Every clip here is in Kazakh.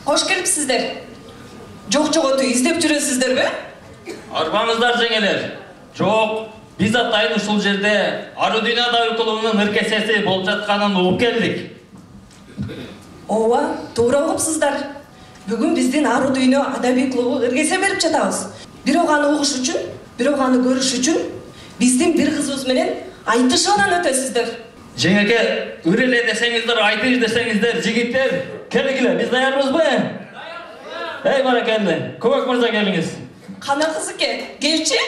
Hoş gelipsizler. Жоқ-жоғоты издеп жүресіздер бе? Арбаңыздар жеңелер. Жоқ, biz атайын ушул жерде Ару Дүйнө Адаби клубунун ыркесеси болуп жатканын угуп келдик. Ооба, туура угупсуздар. Бүгүн биздин Ару Дүйнө Адаби клубу ыркесе берип жатабыз. Бирок аны угуш үчүн, бирок аны көрүш үчүн биздин бир кызыбыз менен айтышуудан өтөсүздөр. Жеңеке, үреле десеңиздер, айтыш десеңиздер, жигиттер, келгиле, биз даярбызбы? Эй, баракелде, Көбөк мырза келиңиз. Кана кызыке, келчи.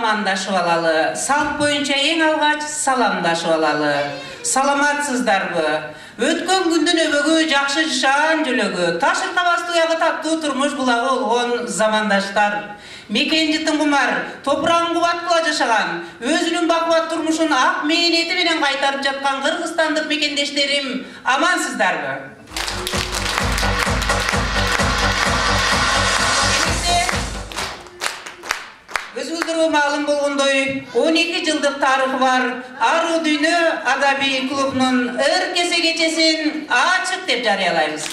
амандашып алалы. Салт боюнча эң алгач саламдашып алалы. Саламатсыздарбы? Өткөн күндүн өбөгү жакшы жашаган жөлөгү, таш ыркабастыгы таттуу турмуш булагы болгон замандаштар. Мекенжи тыңгумар, топурагын кубаткыла жашаган, өзүнүн бакубат турмушун ак мээнети менен кайтарып жаткан кыргызстандык мекендештерим, амансыздарбы? Өзүлдүрүү маалым болгондой 12 жылдык тарыхы бар Ару Дүйнө Адаби клубунун ыркесе кечесин ачык деп жарыялайбыз.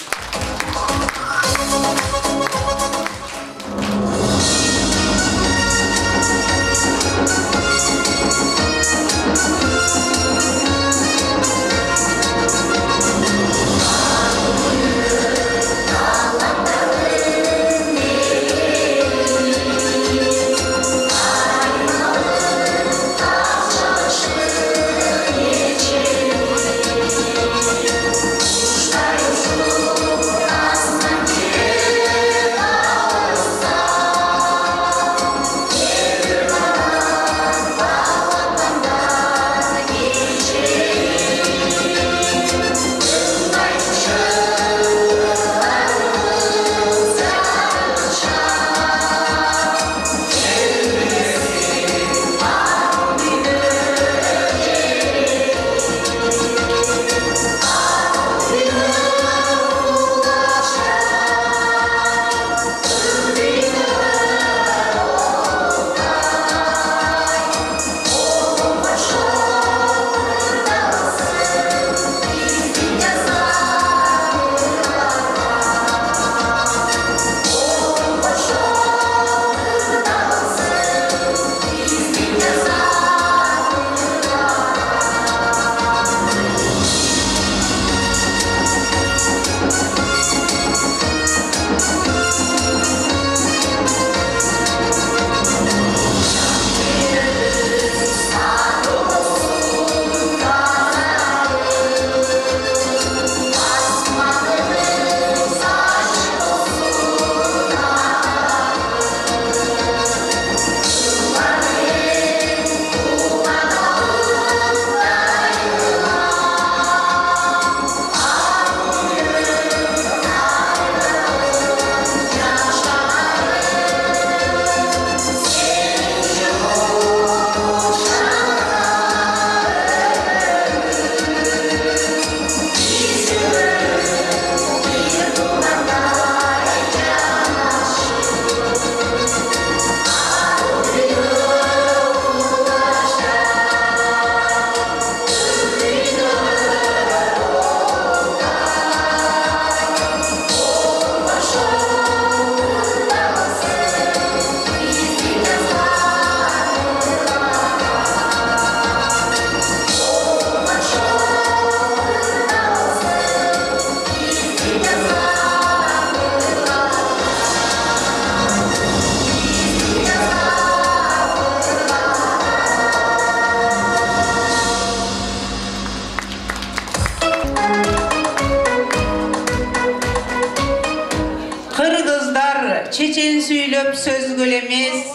чейин сүйлөp сөзгөлемиz,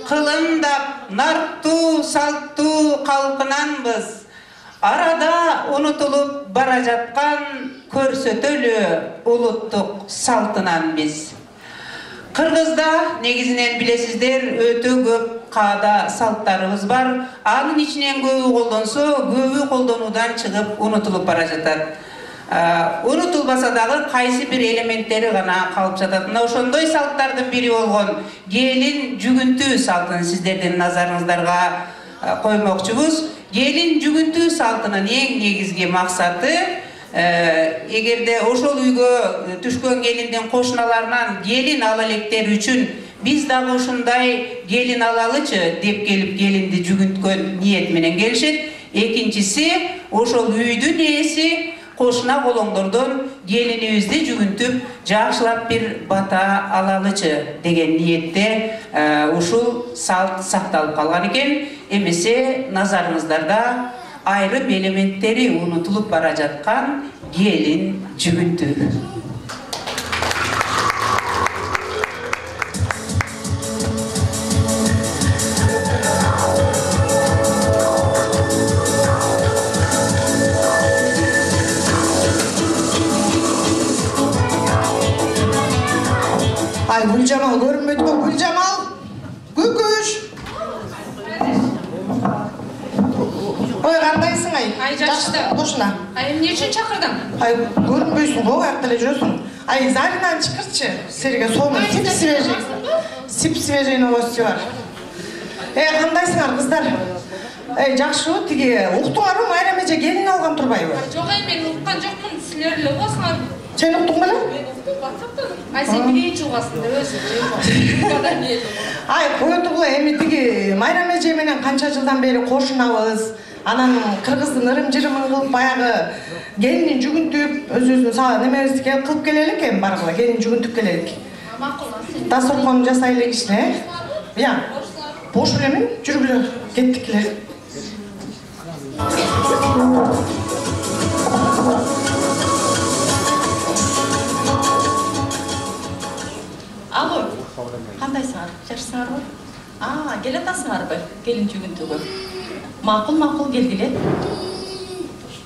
кылымдап нарттуу салттуу калкынанбыз. Arada unutulup bara жаткан көрсөтөлү улуттук салтынан биз. Кыргызда негизинен билесиздер өтө көп каада салттарыбыз бар. Анын ичинен көбү колдонсо, көбү колдонуудан чыгып унутулуп бара жатат. Унутулбаса дагы кайсы бир элементтери гана калып жатат. Мына ошондой салттардын бири болгон келин жүгүнтүү салтын сиздердин назарыңыздарга коймокчубуз. Gelin жүгүнтүү салтынын эң негизги максаты эгерде ошол үйгө түшкөн келиндин кошуналарынан gelin ала электер үчүн биз дагы ушундай gelin алалычы деп келип gelинди жүгүнткөн ниет менен келишет. Экинчиси ошол үйдүн ээси кошуна колоңдордон gelинибизди жүгүнтүп жакшылап бир бата алалычы деген ниетте ушул салт сакталып калган экен. Эмесе назарыңыздарда айрым элементтери унутулуп бара жаткан gelin жүгүнтүү. Ay Gülcemal görünmedi mi? Gülcemal! Gülgüş! Oy kandaysın ay? Ay жақсы. Boşuna. Ay ne için çakırdın? Ay görünmüyorsun, o ayakta жүрөсүң. Ay Zari'den çıkırçı. Serge soğuma sipsi verecek. Sipsi vereceğin ovası var. Kandaysыңар kızlar? Жақшы тиги уктуңарбы майрам эже келин алган турбайбы? Жоқ ай мен уккан жоқпын, силер эле угасыңар. Сен уктуң беле? Ай сен биринчи угасың деп өзүң. Ай койду бул эми тиги майрам эже менен канча жылдан бери кошунабыз. Анан кыргыздын ырым-жырымын кылып баягы келинин жүгүнтүп өзүбүздүн немебизди кылып келелик эми баргыла келин жүгүнтүп келелик. Макул сен. Дасторкон жасайлы кичине. Я. Бош элемин жүргүлө кеттикиле. Alo, кандайсыңар? Жакшысыңарбы? Келатасыңарбы? Келин жүгүнтүүгө. Макул келгиле.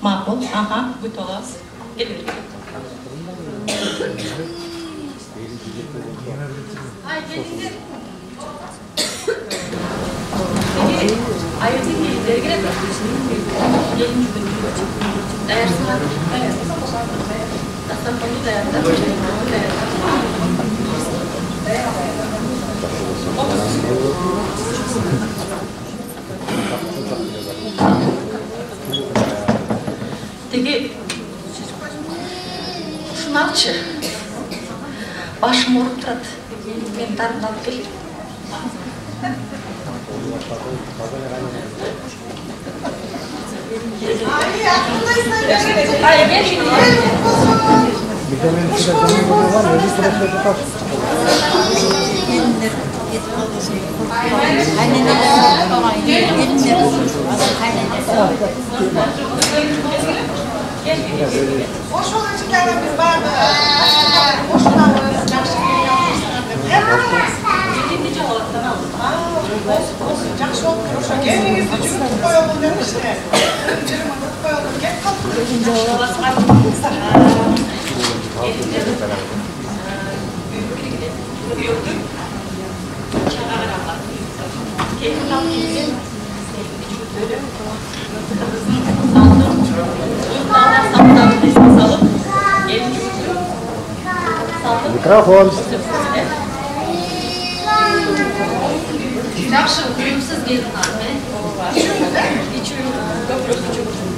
Макул, күтүп алабыз. Келгиле. Ай, келиңдер. Ай, келиңдер келет. Келин жүгүнтүүгө. Даярсыңар? Даяр. Дастарханды даярдап. Теги ушуну алчы. Башым ооруп турат. Мен дарымды алып кел. Mikrofon. Жақсы, күлімсіз келдің армы.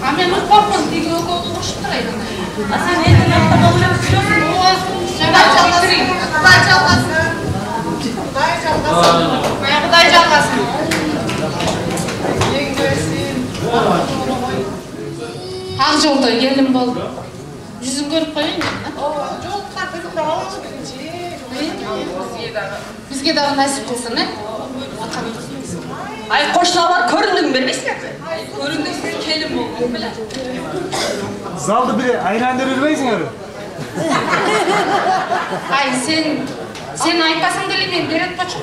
А мен ұқпақпын, тегі өкі ұқышып тұрайын. А сен енді нақтаға өліп жүресің? Құдай жалғасын. Құдай жалғасын. Ақ жолдай келім болды. Жүзін көріп қойын деп. Жолықтар біздің де аламыз бірінші. Бізге дағы нәсіп қылсын, Ай, кошуналар көрүндүң бербейсиңер? Көріндің сіз келім болған біле. Залды бире айландырып жүрбөйсүңөр? Ай, сен Sen айтпасаң деле мен берет бачым.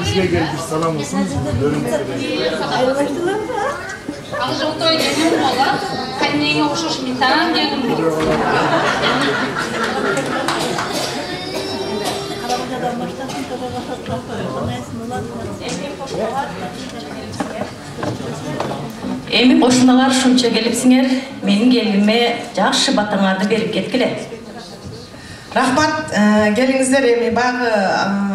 Sizge gelmiş salam olsun. Ал жылтой дегенім бола, қайнеңе ұқшыш метан дегенім бола. Эми кошуналар шунча келипсиңер, менин келиме жакшы батаңарды берип кеткиле. Рахмат, келиңиздер. Эми багы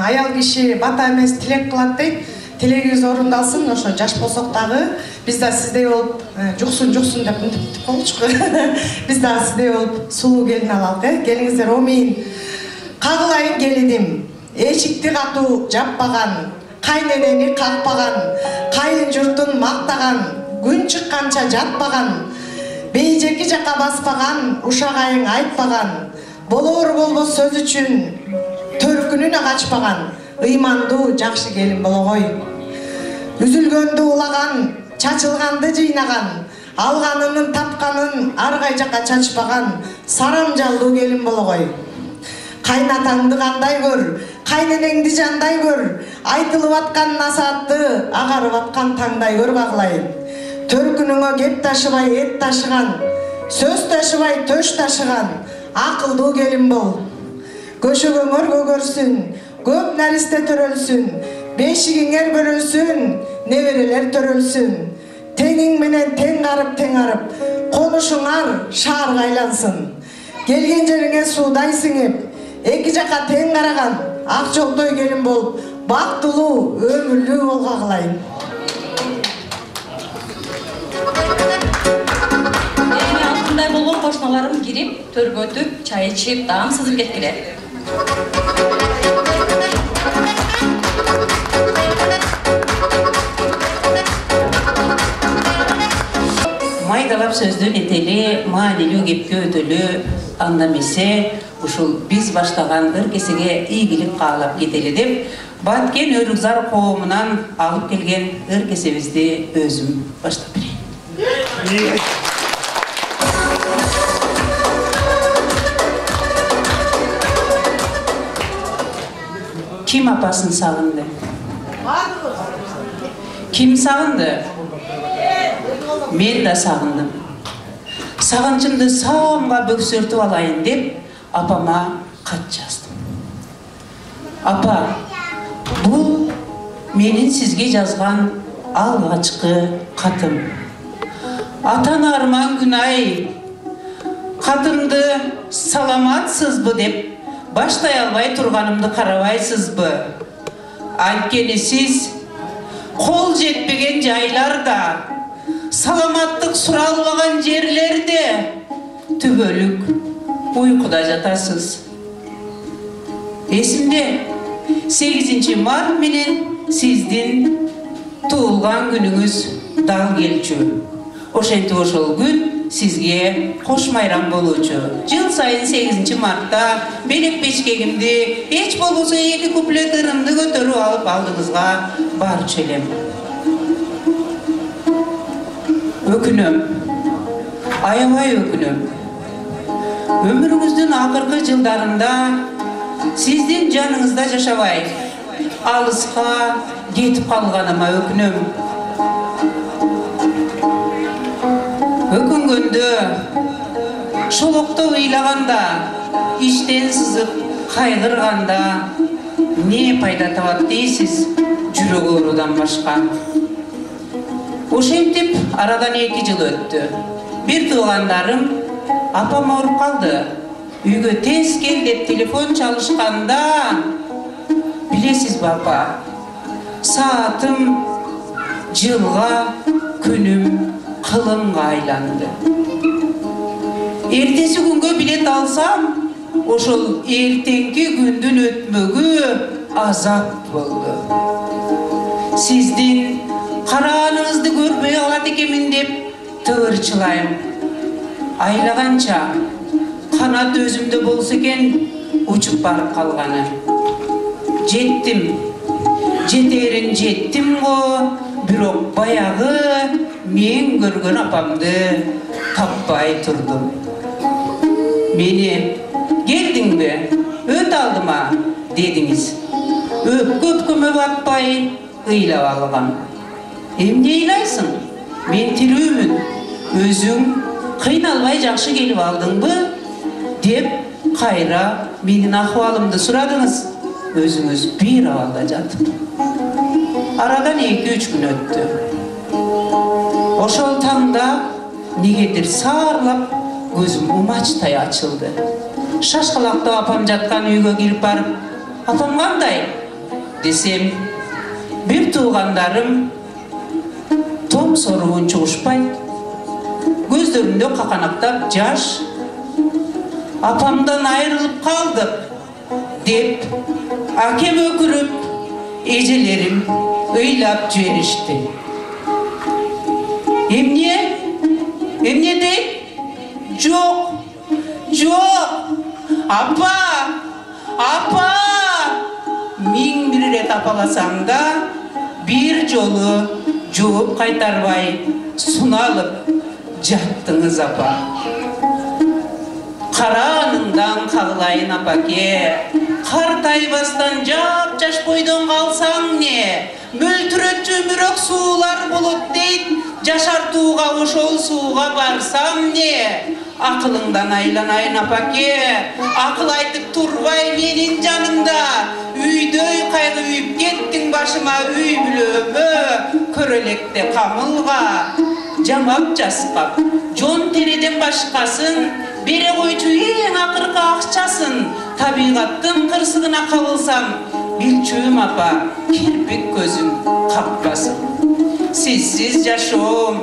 аял киши бата эмес тилек кылат дейт. Тилегиңиз орундалсын, ошо жаш болсок дагы биз да сиздей болуп жуксун деп мынтип коелучу. Биз да сиздей болуп сулуу келин алалык, келиңиздер. Омейин кагылайын келиним, эшикти катуу жаппаган, кайненени какпаган, кайын журтун мактаган, күн чыкканча жатпаган, бейжеки жакка баспаган, ушагайың айтпаган, болор болбос сөз үчүн төркүнүнө качпаган, ыймандуу жакшы келин болгой. Үзүлгөндү улаган, чачылганды жыйнаган, алганынын тапканын аргай жакка чачпаган, сарамжалдуу келин болгой. Кайнатаңды кандай көр, кайненеңди жандай көр, айтылып аткан насаатты агарып аткан таңдай көр багылайын. Төркүнүңө кеп ташыбай эт ташыган, сөз ташыбай төш ташыган, акылдуу келин бол. Көшөгөңөр көгөрсүн, көп нәристе төрөлсүн, бешигиңер бөлөлсүн, неберелер төрөлсүн. Теңиң менен тең арып, конушуңар шаарга айлансын. Келген жериңе суудай сиңип, эки жакка тең караган, ак жолдой келин болуп, бактылуу, өмүрлүү болго кылайын. Эми алтындай болгон кошуналарым кирип, төргөтүп, чай ичип, даам сызып кеткиле. Майдалап сөздөн этели, маанилүү кепке өтөлү, анда эмесе ушул биз баштаган ыркесеге ийгилик каалап кетели деп, Баткен Өрүкзар коомунан алып келген ыркесебизди өзүм баштап берейин. Ким апасын сагынды? Ким сагынды? Мен да сагындым. Сагынчымды саамга бөксөртүп алайын деп, апама кат жаздым. Апа, бул менин сизге жазган алгачкы катым. Атан арман күнай, катымды саламатсызбы деп баштай албай турганымды карабайсызбы? Анткени сиз кол жетпеген жайларда, саламаттык суралбаган жерлерде түбөлүк уйкуда жатасыз. Эсимде 8 март менен сиздин туулган күнүңүз дал келчү. Ошентип ошол күн сизге кош майрам болуучу. Жыл сайын 8 мартта белек печкегимди, эч болбосо 2 куплет ырымды көтөрүп алып алдыңызга барчу элем. Өкүнөм, аябай өкүнөм. Өмүрүңүздүн акыркы жылдарында сиздин жаныңызда жашабай, алыска кетип калганыма өкүнөм. Өкүнгөндө, шолокто ыйлаганда, иштен сызып кайгырганда не пайда табат дейсиз, жүрөк оорудан башка. Ошентип арадан 2 жыл өттү. Бир туугандарым апам ооруп калды. Үйгө тез кел деп телефон чалышканда, билесизби апа, саатым жылга, күнүм кылымга айланды. Эртеси күнгө билет алсам, ошол эртеңки күндүн өтмөгү азап болду. Сиздин караганыңызды көрбөй калат экенмин деп тыбырчылайм. Айлаганча канат өзүмдө болсо экен, учуп барып калганы. Жеттим, жетерин жеттим го, бирок баягы мен көргөн апамды таппай турдум. Мени келдиңби? öt aldıma dediniz. Öpköme batpay ıylap algam. Emne ıylaysın? Men tirүүmün. Özüň kıynalbay jakşı gelip aldыңбы? Dep kayra menin ahvalımды suradınız. Özüňüz bir avalda jatyp. Aradan 2-3 gün öttü. Oşol taňda negedir saarlap gözüm umaçtay açıldı. Şaşkılakta apam jatkan üýge girip barıp, "Apam kanday?" desem, bir tuğandarım tom soruğun çuğuşpay, gözlerinde kakanaktap jaş, "Apamdan ayrılıp kaldık" dep, akem ökürüp, ejelerim ыйлап жиберишти. Эмне дейт? Жок. Apa. Миң бир рет апаласаң да, bir жолу жооп кайтарбай, суналып жаттыңыз апа. Карааныңдан кагылайын апаке. Картайбастан жап-жаш бойдон калсаң не? Мөлтүрөтчү бирок суулар болот дейт. Жашартууга ошол сууга барсам не? Акылыңдан айланайын апаке. Акыл айтып турбай менин жанымда. Үйдөй кайгы үйүп кеттиң башыма үй бүлөмө. Көрөлекте камылга жамап жаскап, жон териден башкасын бере койчу эң акыркы акчасын. Табигаттын кырсыгына кабылсам, билчүм апа, кирпик көзүм каппасын. Сизсиз жашоом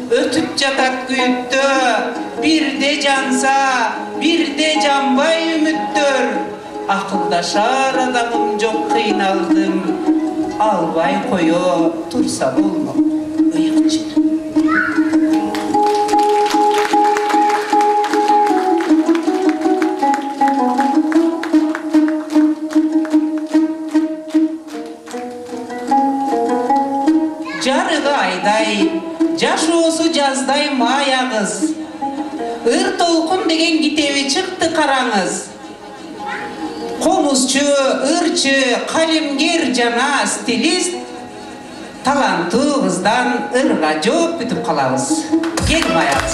өтүп жатат күйүттө, бирде жанса, бирде жанбай үмүттөр. Акылдашар адамым жок, кыйналдым, албай кое турса болмо ыйыкчы. Жарыгы айдай, жашоосу жаздай маягыз. Ыр толкун деген китеби чыкты, караңыз. Комузчу, ырчы, калемгер жана стилист таланттуу кыздан ырга жооп күтүп калабыз. Кел маябыз.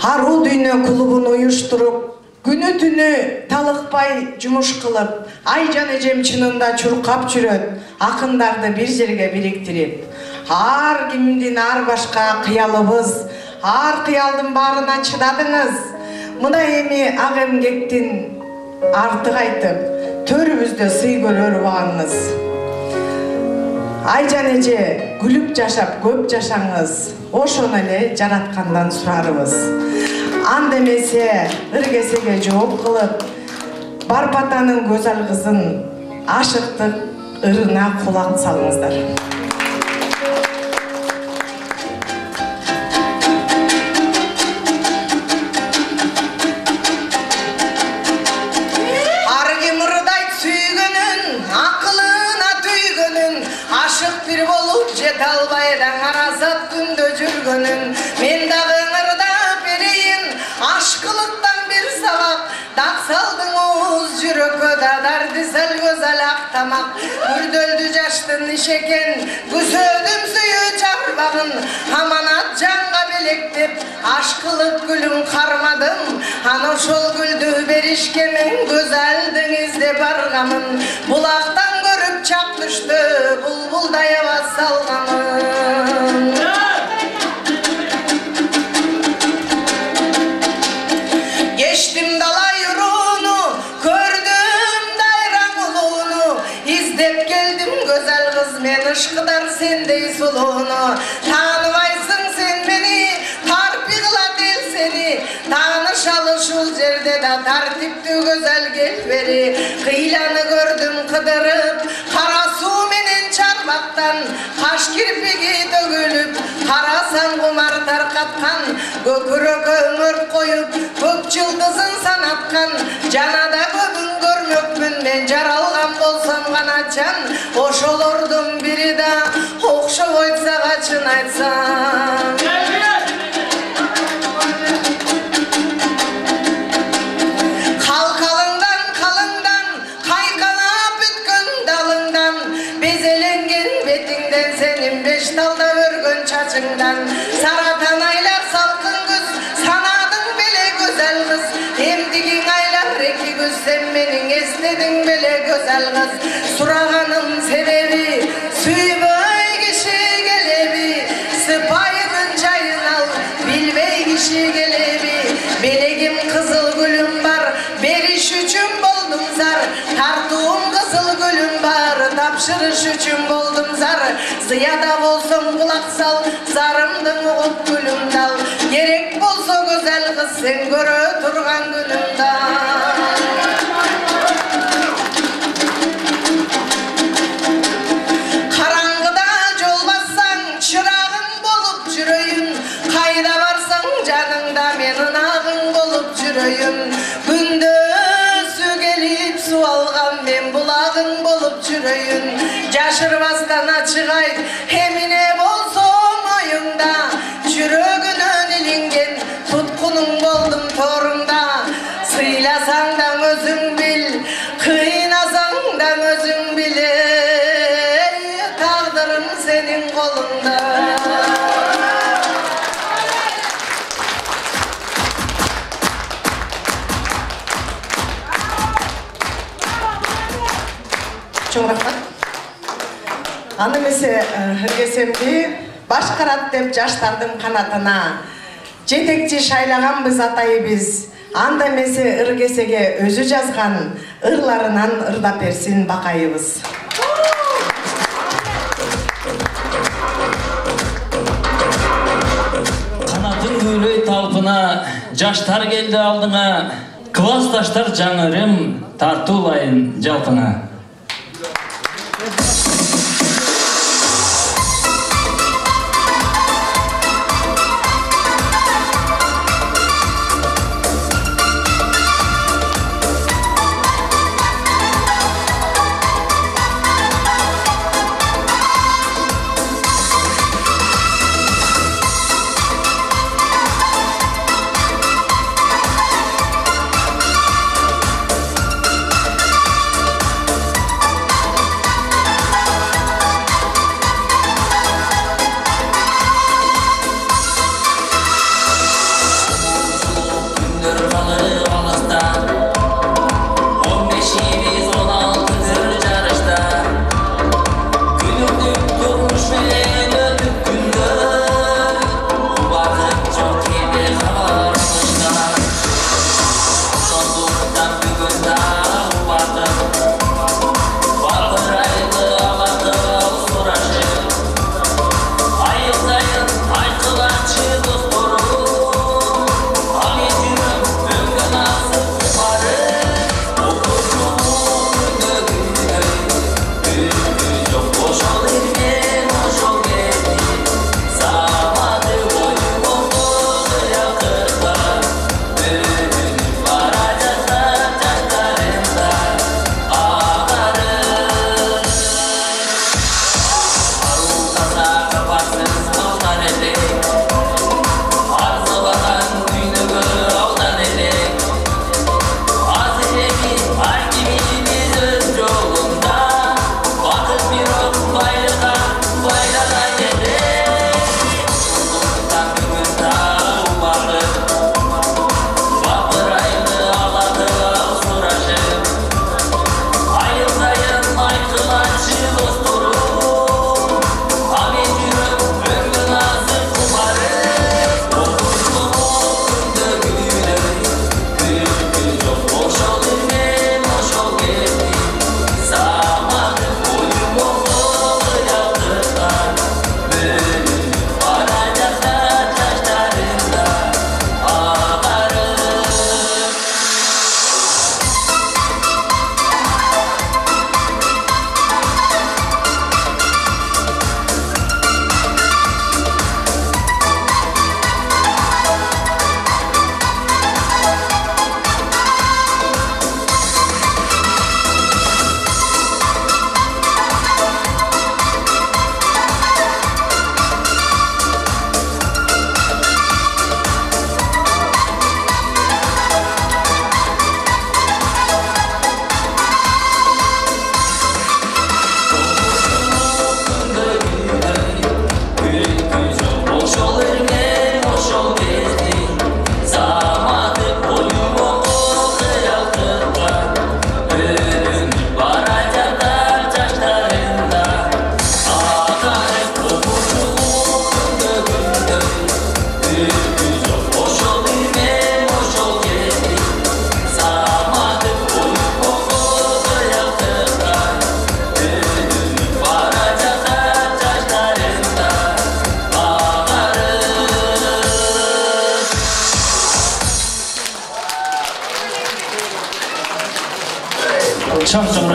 Аруу дүйнө клубун уюштуруп, күнү түнү талыкпай жумуш кылып, айжан эжем чынында чуркап жүрөт, акындарды бир жерге бириктирип. Ар кимдин ар башка кыялыбыз, ар кыялдын баарына чыдадыңыз. Мына эми ак эмгектин артык айтып, төрүбүздө сый көрөр убагыңыз. Айжан эже күлүп жашап көп жашаңыз, ошону эле жараткандан сурарыбыз. Андемесе ыргесеге жооп кылып, Барбатанын көзал кызын ашыктык ырына кулак салыңыздар. Жете албайдан аразат күндө жүргөнүн, мен дагы ыңырда берейин, ашкылыктан бир сабак. Дак салдың оуз жүрөккө да дарды сел көзал ак тамак. Күрдөлдү жаштын ишекен, күсөөдүм сүйүү чарбагын. Аманат жанга белектеп, ашкылык гүлүн кармадым. Ана ошол гүлдү беришке мен көзалдың издеп барганмын. Булактан көрүп чак түштү, булбулдай абас салганмын. Geçtim dalay yurunu, gördüm dayran uluğunu. İzdep geldim güzel kız, men ışkıdar sendey suluğunu. Tanımaysın sen beni, tarpıgla del seni. Tanışalı şul jerde da tartipti güzel gel beri. Kıylanı gördüm kıdırıp, kara su menen çarmak жапырақтан қаш кірпігі төгіліп қарасан құмар тарқатқан көкірек өңір қойып көк жылдызын санатқан жанада көбін көрмекпін мен жаралған болсам қанатжан ошолордың бірі да оқшау айтса қачын айтсам талда өргөн чачыңдан саратан айлар салқын күз санадың беле көзәл қыз емдигиң айлар эки күз сен менің эстедиң беле көзәл қыз сурағаным себеби сүйбөй киши келеби сыпайының жайын ал билбей киши келеби белегим қызыл гүлім бар бериш үчүн болдум зар тартуым қызыл гүлім бар тапшырыш үчүн болдум зар зыяда болсоң кулак сал зарымдың угуп гүлүмдү ал керек болсо көзөл кыз сен көрө турган күнүмдү караңгыда жол бассаң чырагың болуп жүрөйүн кайда барсаң жаныңда мен ынагың болуп жүрөйүн күндөсү келип суу алган мен булагың болуп жүрөйүн жашырбастан ачык айт эмине болсоң оюңда жүрөгүнөн илинген туткунуң болдум торунда сыйласаң да өзүң бил кыйнасаң да өзүң бил тагдырым сенин колуңда чоң рахмат. Аны эмесе ыргесемди башкарат деп жаштардын канатына жетекчи шайлаганбыз атайбыз. Анда эмесе ыргесеге өзү жазган ырларынан ырдап берсин бакайыбыз. Канатын көйлөй талпына жаштар келди алдыңа, классташтар жаңырым тартуулайын жалпына.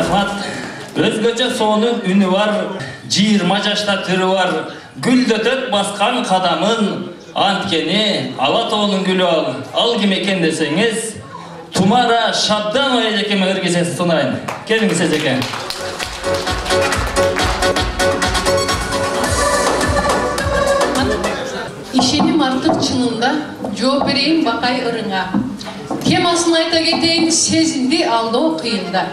рахмат. Өзгөчө соонун үнү бар, 20 жашта түрү бар, гүлдөтөт баскан кадамын, анткени ала тоонун гүлү ал ким экен десеңиз, Тумара Шабданова эжекеме ыргесесин сунайын. Келиңиз эжеке. İşenim artık çınımda, жооп берейин Бакай ырыңа. Темасын айта кетейин, сезимди алдоо кыйында.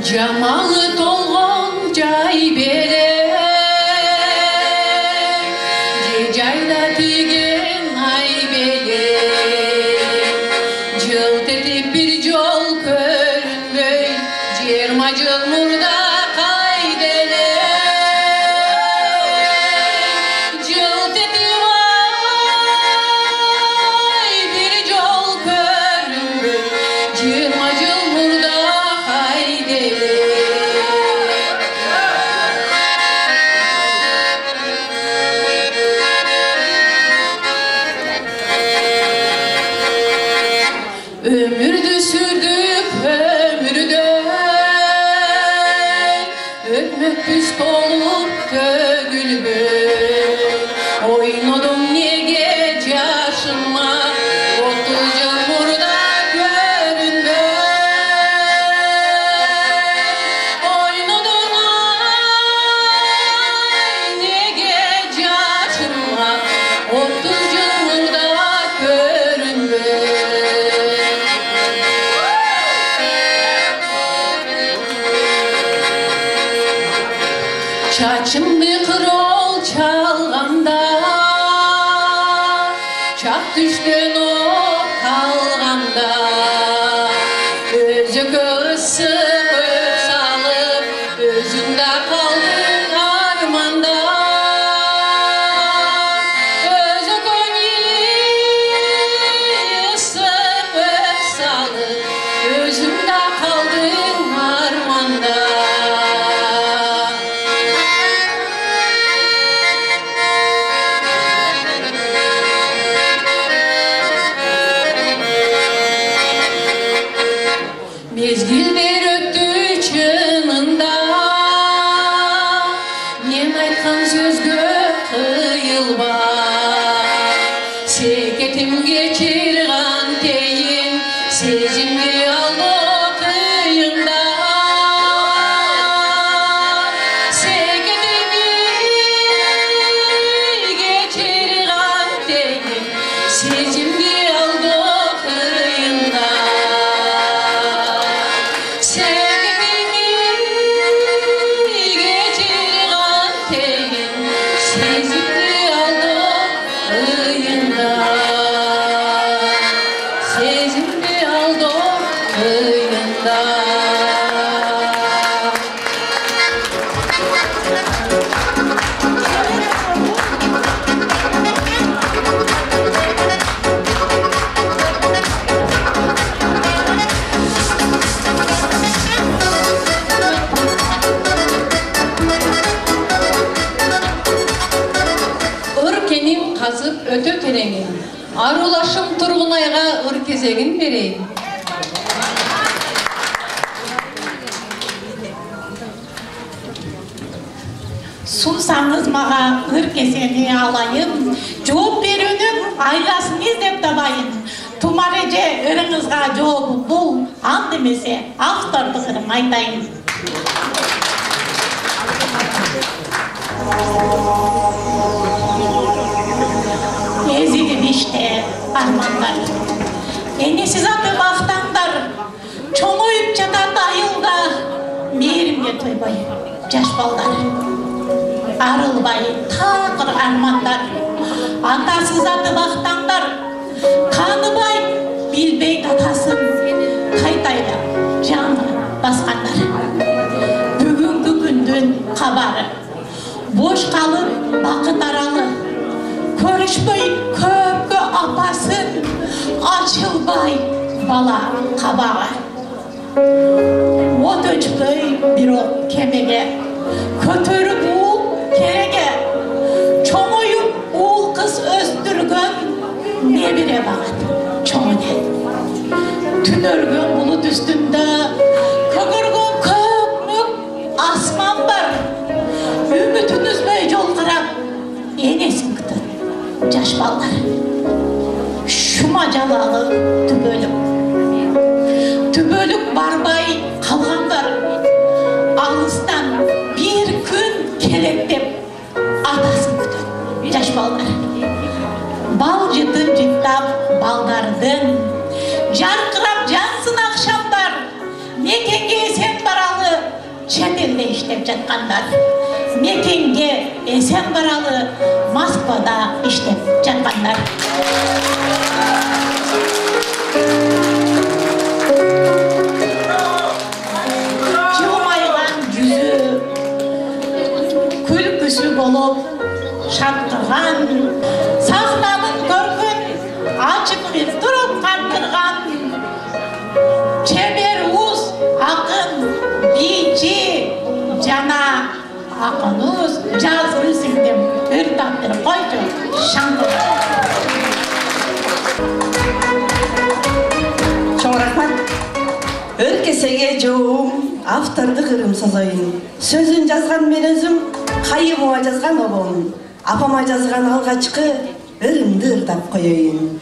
Жамалы толгон жай бере, жайда тиген ай беле, жылт этип бир жол көрүнбөй, 20 жыл мурда кайделе, жылт этип ай бир жол көрүнбөй, 20 жыл мурда кайделе. Ömürdü sürdük ömürde, ötmek biz olup dögülböy. Oynadım nege yaşıma, 30 yıl burada görünböy. Oynadım ay nege yaşıma, 30 yıl burada görünböy. Çaçımdı kırol çalganda, çak düştün o kalganda, özüke ısıp öp salıp, özünde kaldın armanda. Özüke ısıp öp salıp, özünde kaldın armanda. Mezgilder öttü çınında, men aytkan sözgө kıyılba. Seketim geçirgan teyin, sezimdi aldı kıyında. Seketimi geçirgan teyin, sezimdi aldı kıyında. Sevgimi geçirgan teyin, sezimdi aldı kıyında. Sezimdi aldı kıyında. Ыркенин казып өтө тереңин, арулашым Тургунайга ыр кезегин берейин. Sunsanız mağa ır keseni alayım, жооп берүүнүн айгасын издеп табайын. Тумареже ырыңызга жообу бул, ан демесе автордук ырын айтайын. Ezilip işte armanlar, enesiz atıp aftanglar, çoğuyup жатат айылда, мээримге тойбой жаш балдар. Арылбай такыр армандар, атасыз атып актаңдар, таныбай билбей атасын, тайтайлап жаны баскандар. Бүгүнкү күндүн кабары, бош калып бакыт аралы, көрүшпөй көпкө апасын, ачылбай бала кабагы. От өчпөй бирок кемеге, Kötörüp uğul kerege. Çoğuyup uğul kız östürgön nebire bağıt. Çoğune. Tün örgün bulut üstünde kögürgün köpmük asman var. Ümütün üzmey yol kırak. Enesin kıtır. Caş ballar. Şuma calalı tübölük barbay kalganlar ağızdan bir gün kelektep atasın kütün yaş ballar bal jıtın jıttap baldardın jarkırap jansın akşamlar mekenge esen baralı çet elde işlep жатқандар mekenge esen baralı Moskvada işlep жатқандар Жылмайған жүзі күлкісі болып шаттырған сахнаның көркін ашып бір тұрып қандырған шебер уыз ақын бейші жана ақын уыз жаз білсің деп бір тапсырып қойшы шаңдыр. Чоң рахмат. Өркесеге жоğum авторды кырым созойын. Сөзүн жазган мен өзүм, кайымыма жазган обом. Апама жазган алгачкы ырымды ырдап коёюн.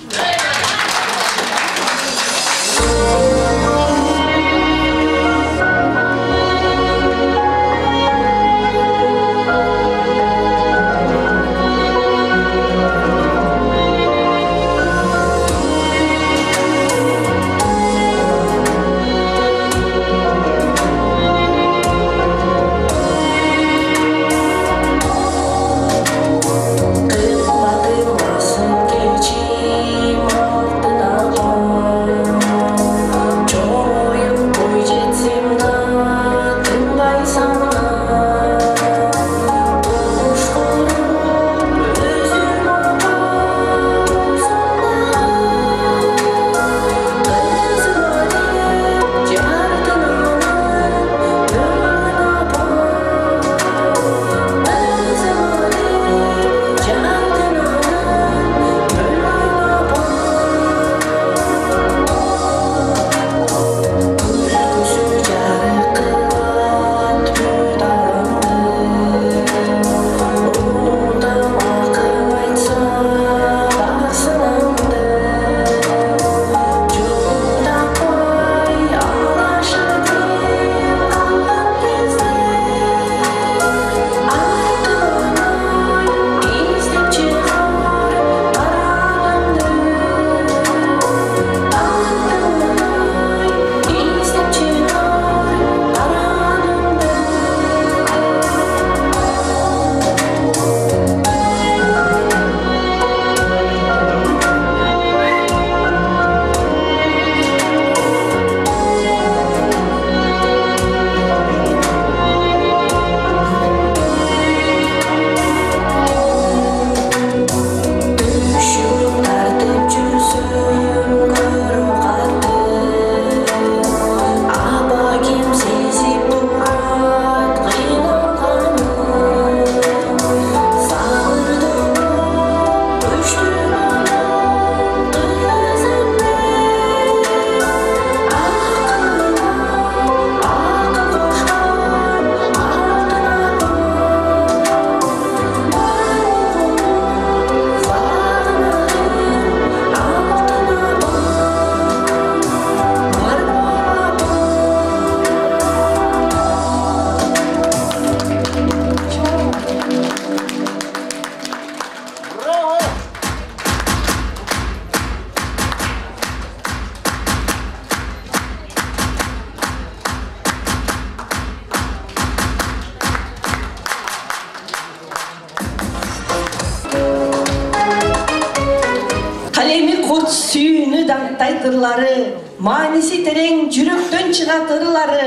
Тайтырлары, маниси терең жүрөктөн чыгат ырлары.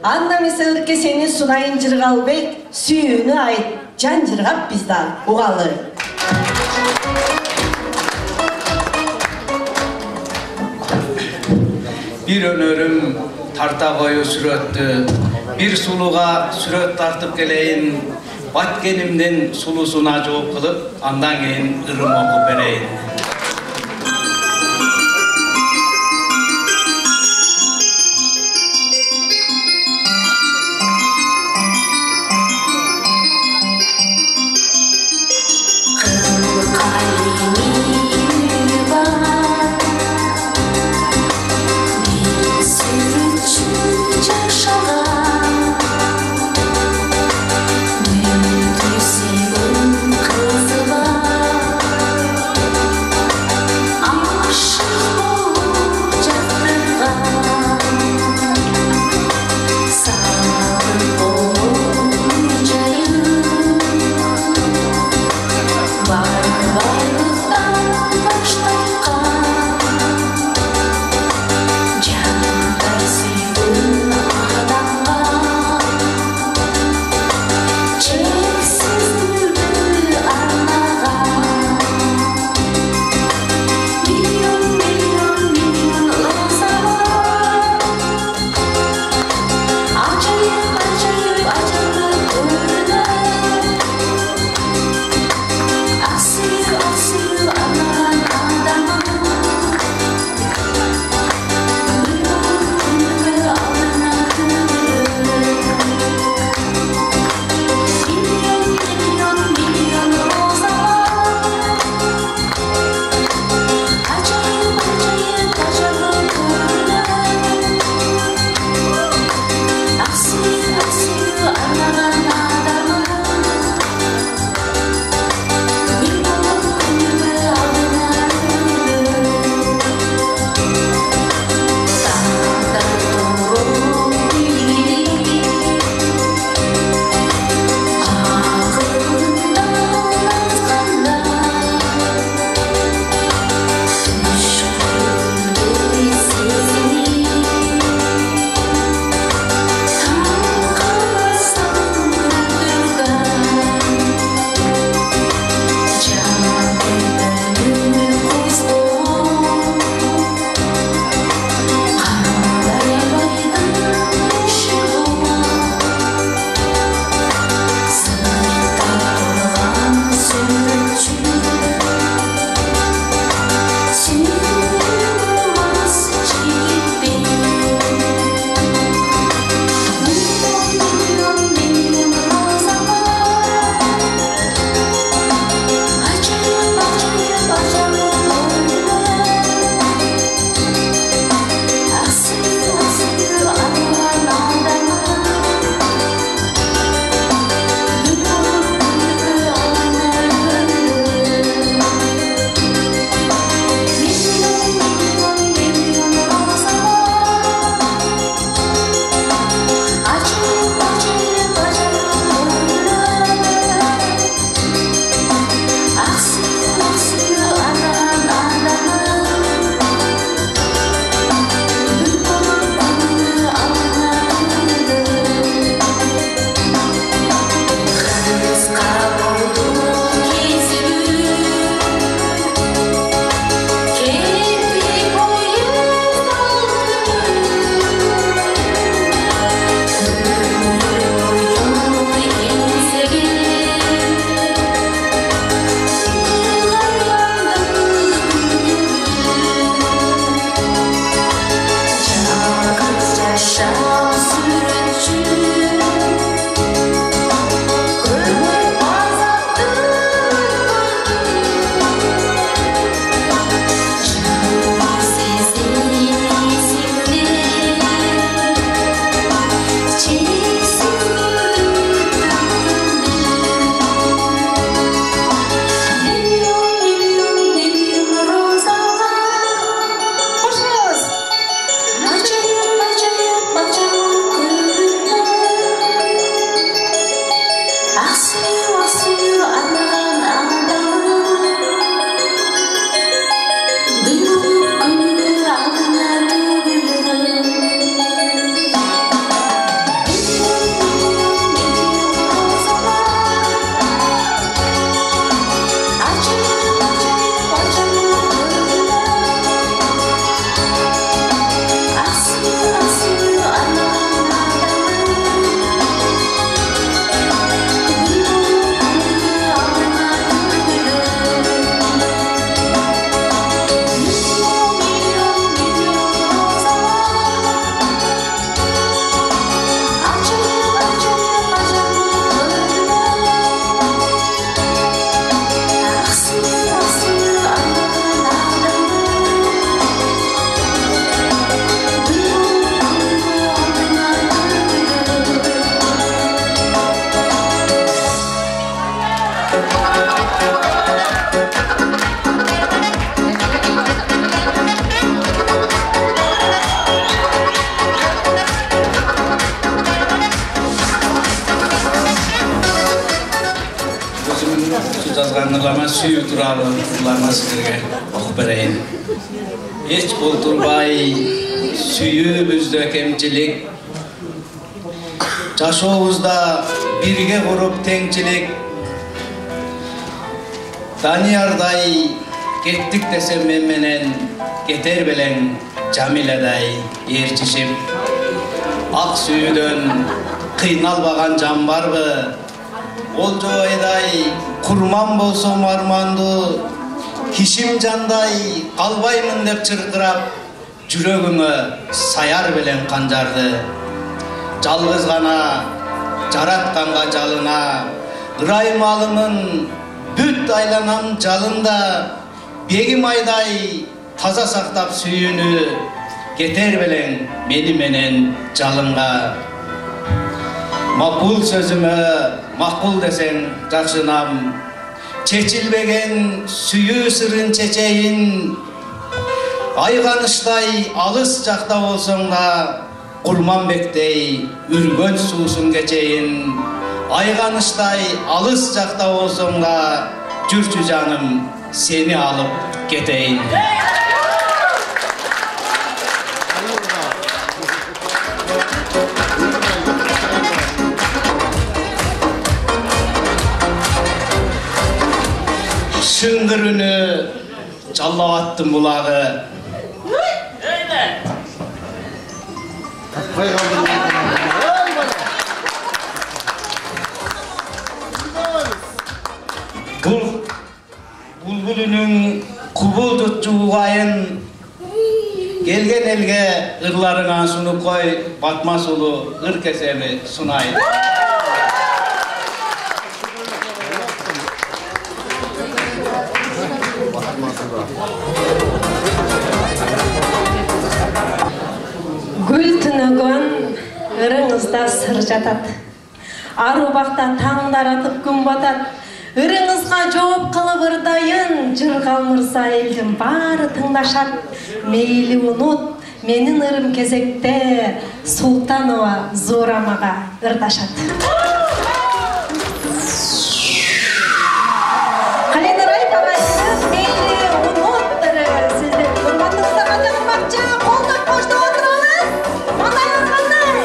Анда мисалдыкке сени сунайын жыргалбек, сүйүүнү айт, жан жыргап бизда угалы. Bir önörüm tarta koyu suratlı, bir suluğa süret tartıp geleyin. Batkenimden sulusuna жооп kılıp, andan keyin ırım okup bereyin. Kızıma жазғанылама сүйүү тууралуу ууларына силерге окуп берейин. Эч болтурбай сүйүүбүздө кемчилик, жашообузда бирге куруп теңчилик, Даниярдай кеттик десем мен менен кетер белең Жамиладай ээрчишип, ак сүйүүдөн кыйналбаган жан барбы? Олжобайдай курман болсом арманду, кишим жандай калбаймын деп чыркырап, жүрөгүмө саяр белең канжарды. Жалгыз гана жаратканга жалына, ырайым алымын бүт айланам жалында, бегим айдай таза сактап сүйүүнү, кетер белең мени менен жалынга. Макул сөзүмө макул десең жакшынам, чечилбеген сүйүү сырын чечейин. Айганыштай алыс жакта болсоң да, Курманбектей үргөн суусун кечейин. Айганыштай алыс жакта болсоң да, жүрчү жаным, сени алып кетейин. Шыңгыр үні жаллап аттым бұлағы. Бұлбұл үнің құбылды жуғайын, келген елге ұрларыңа сұнып қой, батмас ұлы ұр кесені сұнайын. Гүл түнөгөн ырыңызда сыр жатат. Ару бакта таңдар атып күн батат. Ырыңызга жооп кылып ырдайын, жыр калмырса элдин баары тыңдашат. Мейли унут, менин ырым кезекте Султанова Зуурамага ырдашат. Календерай багайсыз, мейли унут, сиздин урматтыңызга каттанмакчы, колдоп коштоп отурабыз. Мандайыңыз кандай?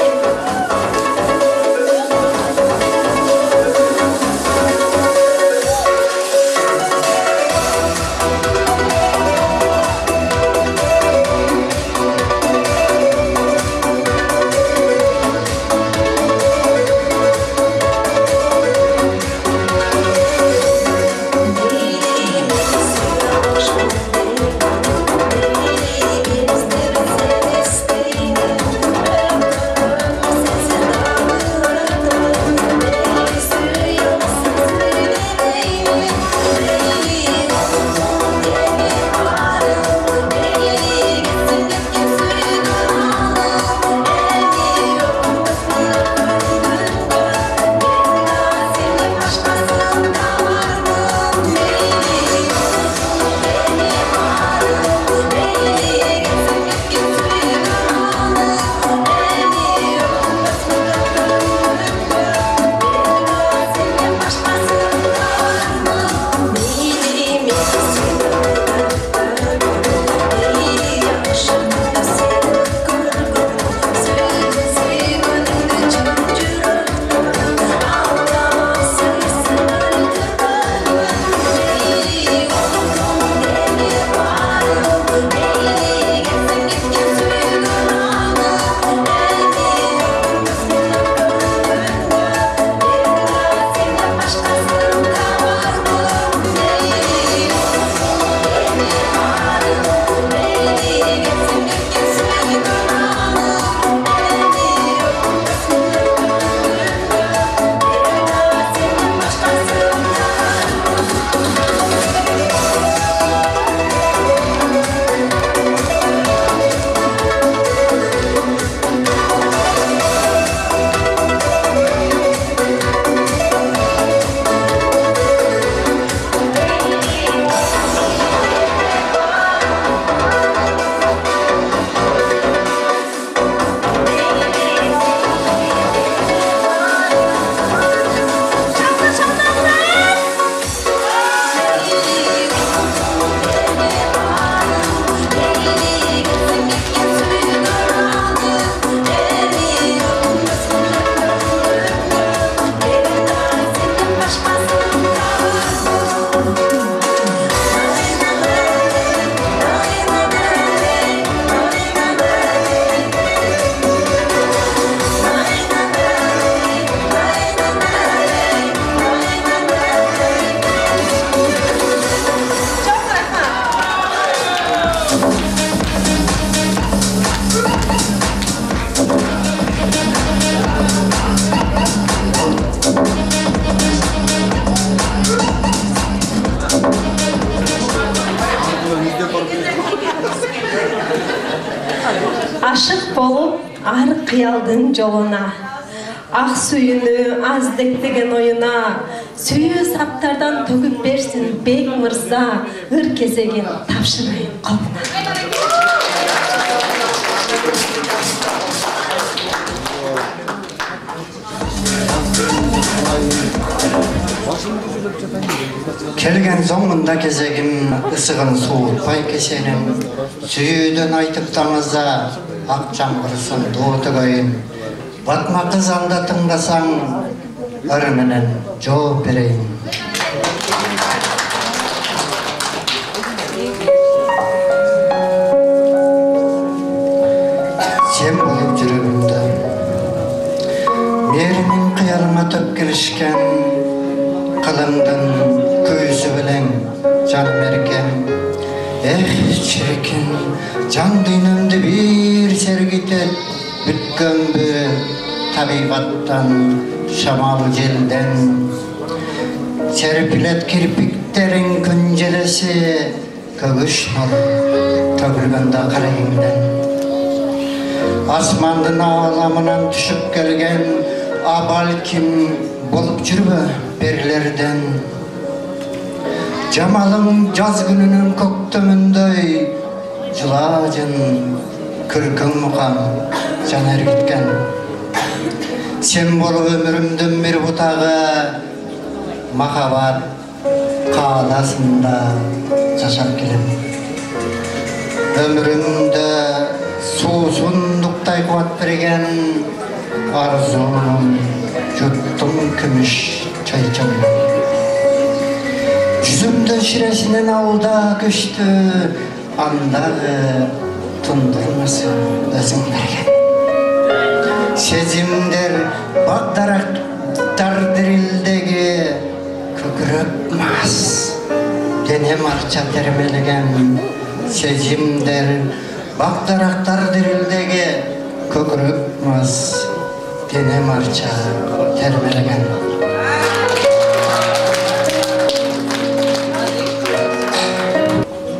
болуп ар кыялдын жолуна, ак сүйүнү аздектеген оюна, сүйүү саптардан төгүп берсин бек мырза, ыр кезегин тапшырайын колуна. Келген соңында кезегим ысыгын суутпай кесеним, сүйүүдөн айтып таңыза ак жамгырсын доотөгөйүн. Батма кыз алда тыңдасаң, ыры менен жооп берейин. Сен болуп жүрөгүмдө мээринин кыялыма төккелишкен, кылымдын күйүүсү белең жаным эркен. Эх, чирекин жан дүйнөмдү бир сергитет, бүткөнбү табигаттан, шамал желден. Серпилет кирпиктерин күн желеси, көгүш нур төгүлгөндө карайымден. Асмандын ааламынан түшүп келген, абалким болуп жүрбө берилерден. Жамалың жаз күнүнүн көктөмүндөй, жылаажын күркүң мукам жан эргиткен. Сен болуп өмүрүмдүн бир бутагы, махабат кааласында жашап келем. Өмүрүмдө суусундуктай кубат берген, арзуум жуттум күмүш чайчамды. Жүзүмдө шиresинен алда көчтү, андагы тундурмасы өзүң берген. Сезимдер бакдарактар дирилдеги, көкүрөк мас денем арча термелеген. Сезимдер бакдарактар дирилдеги, көкүрөк мас денем арча термелеген.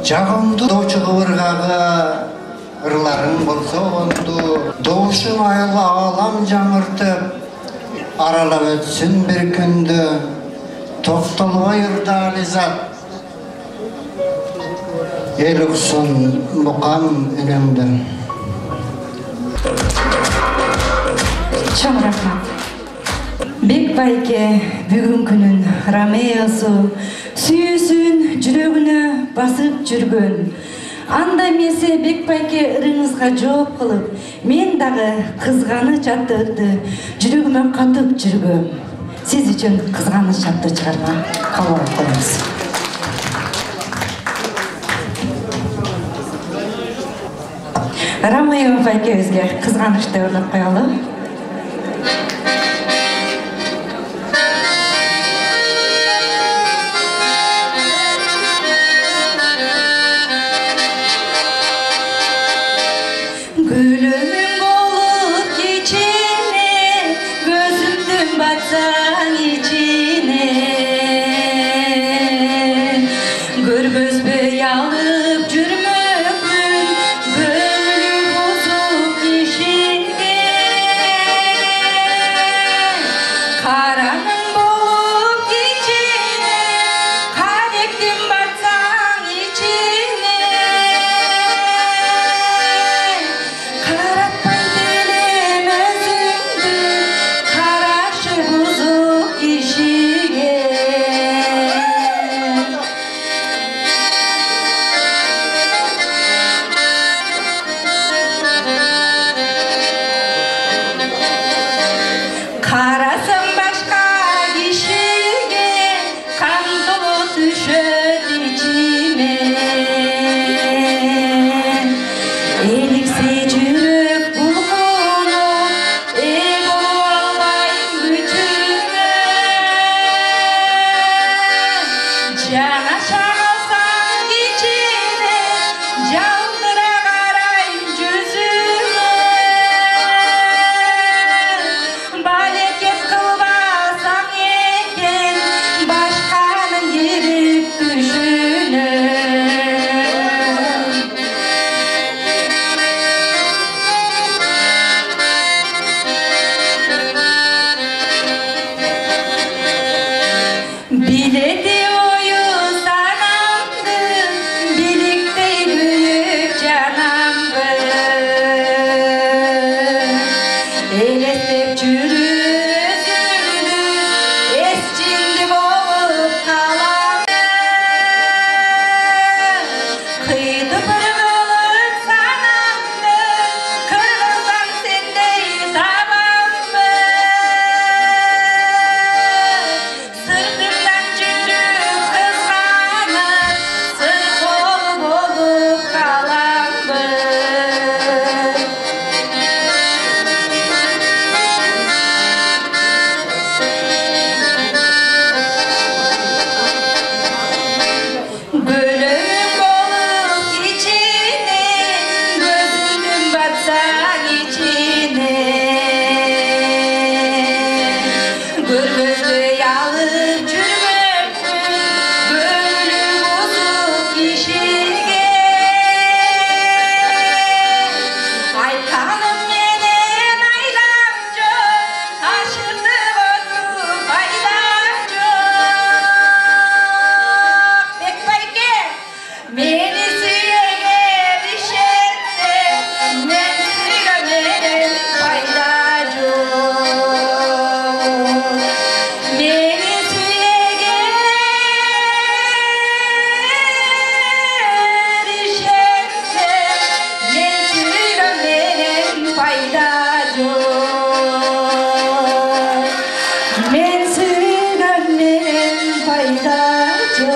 Жагымды доочу кыбыргагы, ырларың болсо онду, доушуң айла алам жаңыртып, аралап өтсүн бир күндү, токтолбой ырдаалы зат. Эл уксун мукам үнүңдү. Чоң рахмат. Бек байке бүгүн күнүн Ромеосу, сүйүүсүн жүрөгүнө басып жүргөн. Андай эмесе Бек байке ырыңызга жооп кылып, мен дагы кызганыч аттарды жүрөгүмө катып жүргөм. Сиз үчүн кызганыч атты чыгарма кабыл коюңуз. Ромео байкебизге кызганычты ырлап коелу. Gülümün olup içine, gözümdün batsan içine. Gürbüz bey alıp cürmökmün, gönlü bozuk işine. Karanın bolup içine, kadektin batsan içine. Karatmay dilim özündü, karaşı bozuk işine. Karasın başka kişiye, kan dolu düşöt içime. Elipse cürük bulgunu, ego alayım gücüme. Cana şahalsan içine, candıra karayım cüzüme. Baleket kılbasan eken, başkanın girip düşüne. Ромеоның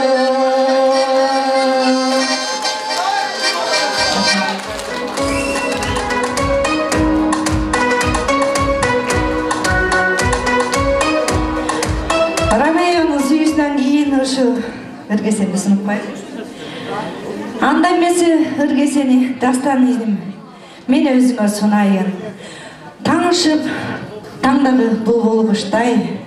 сүйісінен кейін ұшы ыргесені сынып қойды. Анда месі ыргесені дастан едім. Мен өзіңе сұнайын. Таңышып, таңдағы бұл құштай,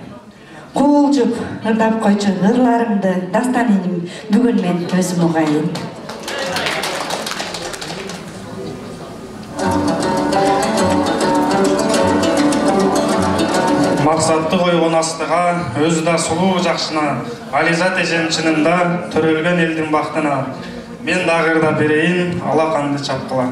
қол жұп, ырдап қойшы ғырларымды дастан едім. Бүгін мен өзім ұғайын. Мақсатты қойған астыға, өзі да сұлу жақшына, Ализат ежем шынында төрелген елдің бақтына. Мен дағырда берейін, алақанды чапқыла.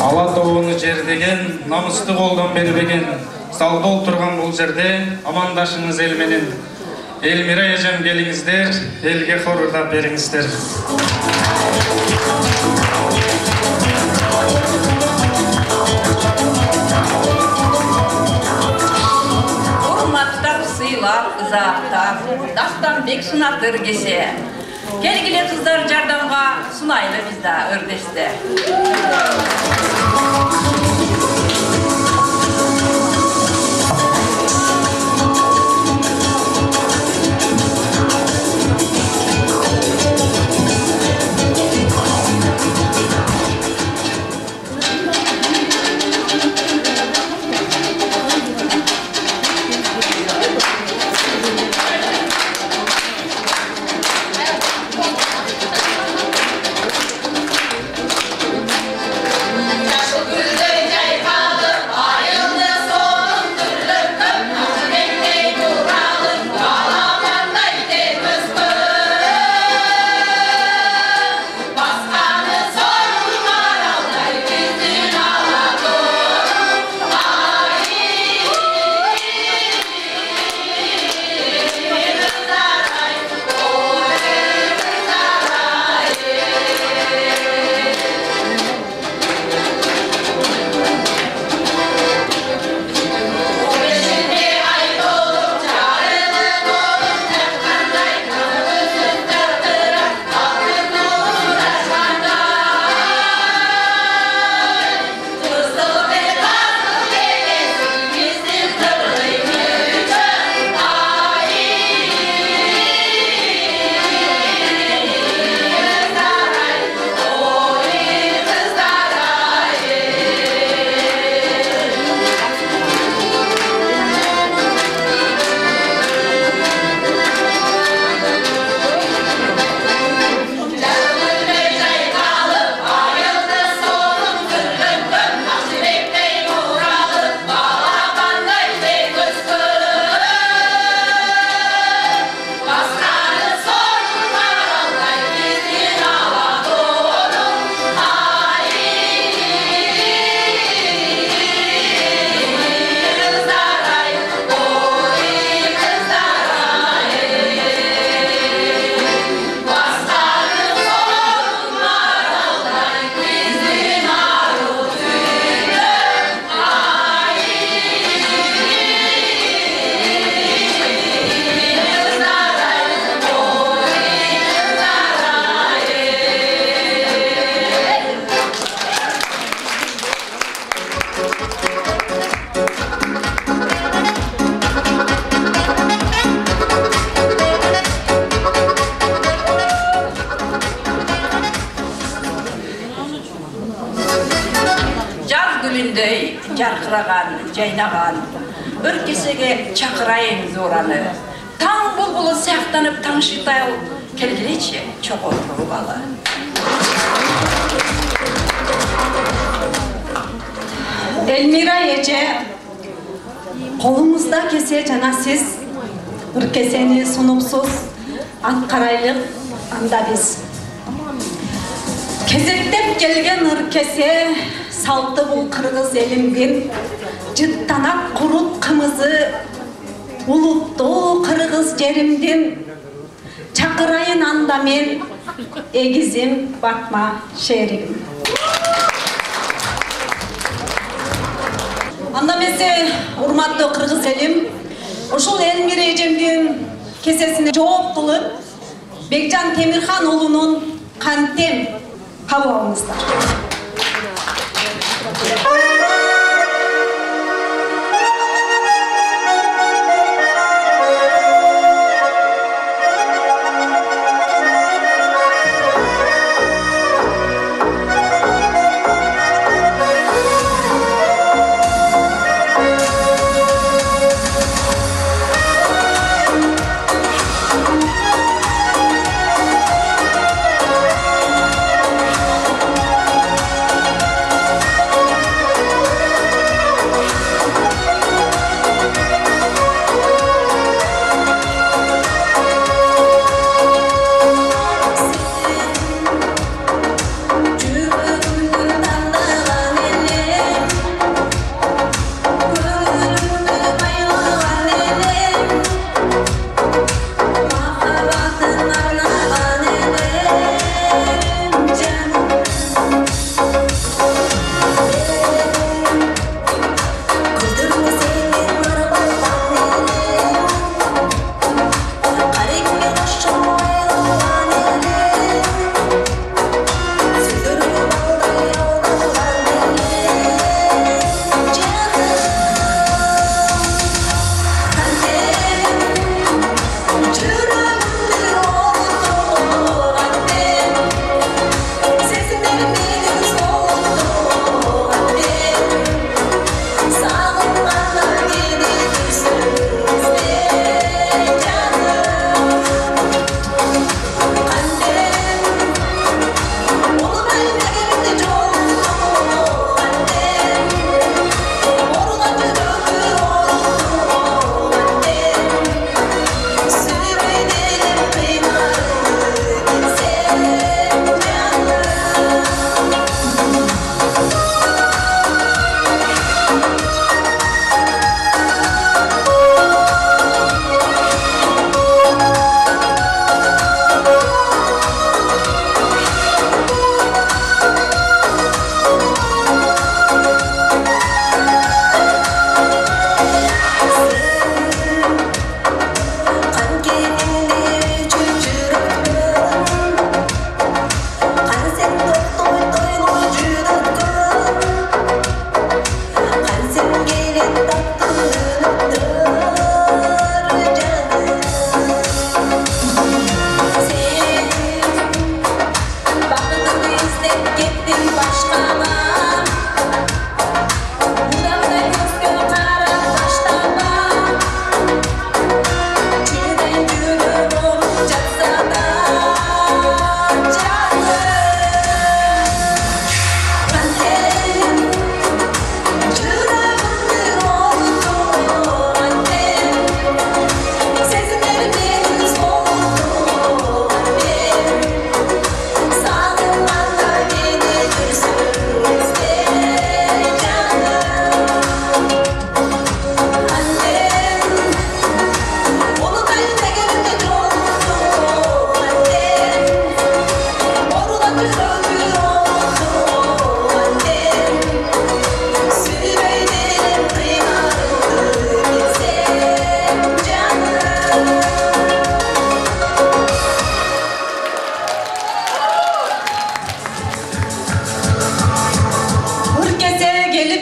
ала тобуну жердеген, намысты колдон бербеген, залда олтурган бул жерде амандашыңыз эл менен. Элмира эжем келиңиздер, элге хорурдап бериңиздер. Урматтап сыйлап, ызаактап, Дастанбек сунат ыргесе. Келгиле кыздар жардамга сунайлы бизда өрдесте. Жарқыраған, жайнаған, өркесеге чақырайын зораны. Таң бұлбұлы сияқтанып таңшытай келгелече чоқ отырғалы. Элмира эже, қолыңызда кесе жана сіз, үркесені сунупсыз, атқарайлық анда біз. Кезектеп келген үркесе, салты бұл қырғыз елімден, жыттанақ құрут қымызы, ұлытты қырғыз жерімден, чақырайын анда мен, егізім батма шерігім. Анда месе, урматты қырғыз елім, ушул Элмира эжемдин кесесіне жооп кылып, Бекжан Темирхан улунун кантем кабыл алыңыздар.